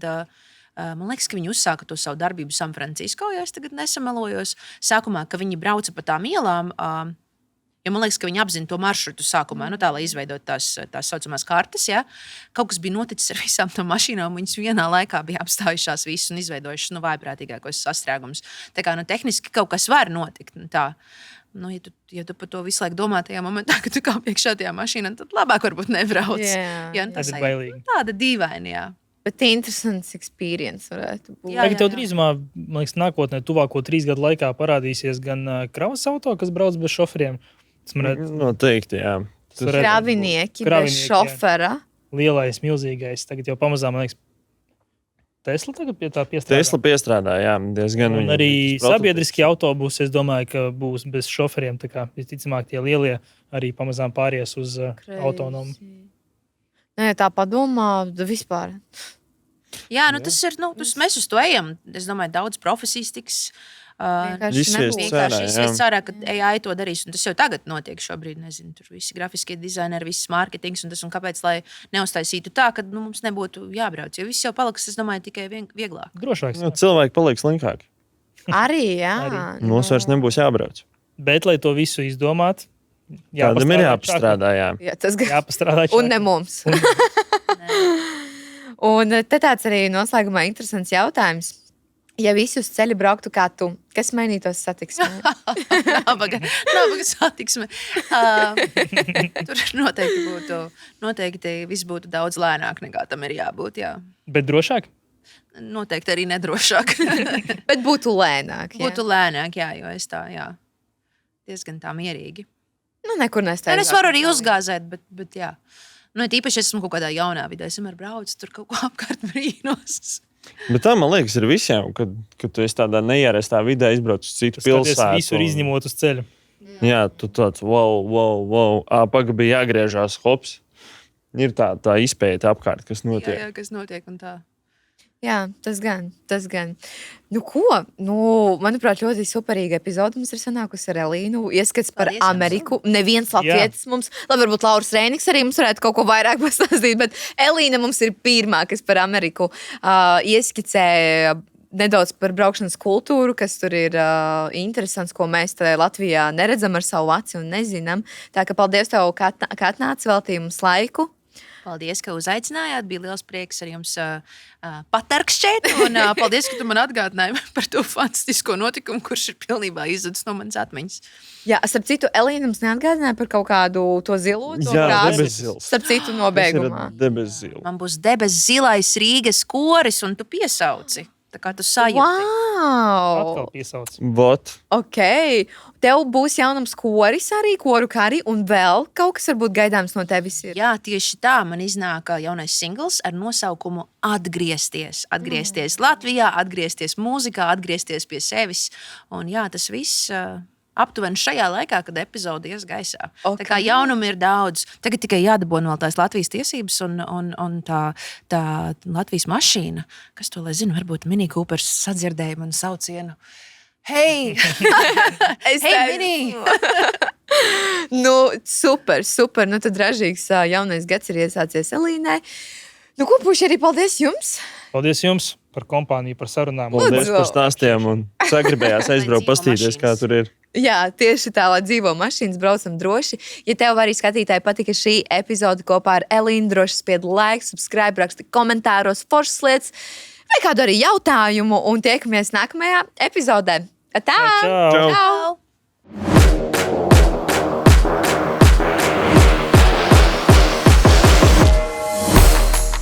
A: man liekas, ka viņi uzsāka to savu darbību San Francisco, ja es tagad nesamelojos. Sākumā, ka viņi brauca pa tām ielām, jo man liekas, ka viņi apzina to maršrutu sākumā, tā, lai izveidot tās saucamās kartes. Ja? Kaut kas bija noticis ar visām tām mašīnām, viņas vienā laikā bija apstājušās visas un izveidojušas vājprātīgākos sastrēgumus. Tā kā tehniski kaut kas var notikt. Tā. Ja tu par to visu laiku domā tajā momentā, kad tu kā priekšā tajā mašīnā, tad labāk varbūt nebrauc.
B: Jā, tas ir bailīgi.
A: Tāda dīvaini, jā.
C: Bet interesants experience varētu būt.
B: Tagad tev drīzumā, man liekas, nākotnē tuvāko 3 gadu laikā parādīsies gan kravas auto, kas brauc bez šoferiem.
D: Noteikti, jā.
C: Kravinieki bez šofera.
B: Lielais, milzīgais. Tagad jau pamazām, man liekas, Tesla tagad pie tā piestrādā.
D: Tesla piestrādā, jā, diezgan.
B: Un arī sabiedriskie autobusi, es domāju, ka būs bez šoferiem. Tā kā, visticamāk, tie lielie arī pamazām pāries uz autonomu.
C: Nē, tā padomā vispār.
A: Jā, tas ir, mēs uz to ejam. Es domāju, daudz profesijas tiks vienkārši cerā, ka AI to darīs. Un tas jau tagad notiek šobrīd. Nezinu, tur visi grafiskie dizaineri, viss mārketings un tas. Un kāpēc, lai neuztaisītu tā, ka mums nebūtu jābrauc? Jo viss jau paliks, es domāju, tikai vieglāk.
B: Drošāks.
D: Cilvēki paliks slinkāki.
C: Arī, jā.
D: Mums vairs nebūs jābrauc.
B: Bet, lai to visu izdomātu,
D: kādam ir jāpastrādā.
C: Jā, tas
B: jāpastrādā.
C: Un ne mums. Un te tāds arī noslēgumā interesants jautājums. Ja visi uz ceļa brauktu kā tu, kas mainītos satiksmē?
A: Nabaga satiksme. Tur noteikti viss būtu daudz lēnāk nekā tam ir jābūt. Jā.
B: Bet drošāk?
A: Noteikti arī nedrošāk.
C: Bet būtu lēnāk. Jā.
A: Būtu lēnāk, jā, jo es tā, diezgan tā mierīgi.
C: Nekur nestaigāt.
A: Es varu arī uzgāzēt, bet jā. Tīpaši esmu kaut kādā jaunā vidē, es vienmēr braucu tur kaut ko apkārt brīnos.
D: Bet tā, man liekas, ir visiem, kad tu esi tādā neierastā vidē, izbrauc uz citu pilsētu.
B: Visur izņemot uz ceļa.
D: Jā, tu tāds, wow. Paga bija jāgriežās, hops. Ir tā izpēta apkārt, kas notiek.
A: Jā, kas notiek un tā.
C: Jā, tas gan. Manuprāt, ļoti superīga epizode mums ir sanākusi ar Elīnu. Ieskats par Ameriku. Neviens latvietis mums, labi, varbūt Lauris Rēniks arī mums varētu kaut ko vairāk pastāstīt, bet Elīna mums ir pirmā, kas par Ameriku ieskicēja nedaudz par braukšanas kultūru, kas tur ir interesants, ko mēs te Latvijā neredzam ar savu aci un nezinām. Tā ka paldies tev, ka atnāci, veltīji mums laiku.
A: Paldies, ka uzaicinājāt. Bija liels prieks ar jums patarkšķēt. Un paldies, ka tu man atgādināji par to fantastisko notikumu, kurš ir pilnībā izzudis no manas atmiņas.
C: Jā, starp citu, Elīna mums neatgādināja par kaut kādu to zilo
D: debeszils.
C: Starp citu, nobeigumā.
D: Debeszils.
A: Man būs debes zilais Rīgas koris, un tu piesauci. Tā kā tu sajūti.
C: Wow!
B: Atkal piesauc.
D: Vot.
C: Ok, tev būs jaunums koris arī, koru kari, un vēl kaut kas varbūt gaidāms no tevis ir.
A: Jā, tieši tā man iznāk jaunais singls ar nosaukumu Atgriezties. Atgriezties Latvijā, atgriezties mūzikā, atgriezties pie sevis. Un jā, tas viss aptuveni šajā laikā, kad epizode ies gaisā.
C: Ok.
A: Tā kā jaunumi ir daudz. Tagad tikai jādabūna vēl tās Latvijas tiesības un tā Latvijas mašīna. Kas to lai zina? Varbūt Mini Coopers sadzirdēja manu saucienu. Hei! Hei, Mini!
C: Nu, super, super. Nu, tad ražīgs jaunais gads ir iesācies Elīnai. Nu, ko puši arī paldies jums?
B: Paldies jums par kompāniju, par sarunām.
D: Paldies par stāstiem un sagribējās aizbraukt
A: Lai dzīvo
D: pastīties, kā
A: mašīnas.
D: tur ir.
C: Jā, tieši tā, lai dzīvo mašīnas, braucam droši. Ja tev arī skatītāji patika šī epizode kopā ar Elīnu, droši spied like, subscribe, raksti komentāros, foršas lietas vai kādu arī jautājumu un tiekamies nākamajā epizodē. Tā!
B: Čau!
D: Čau!
C: Čau!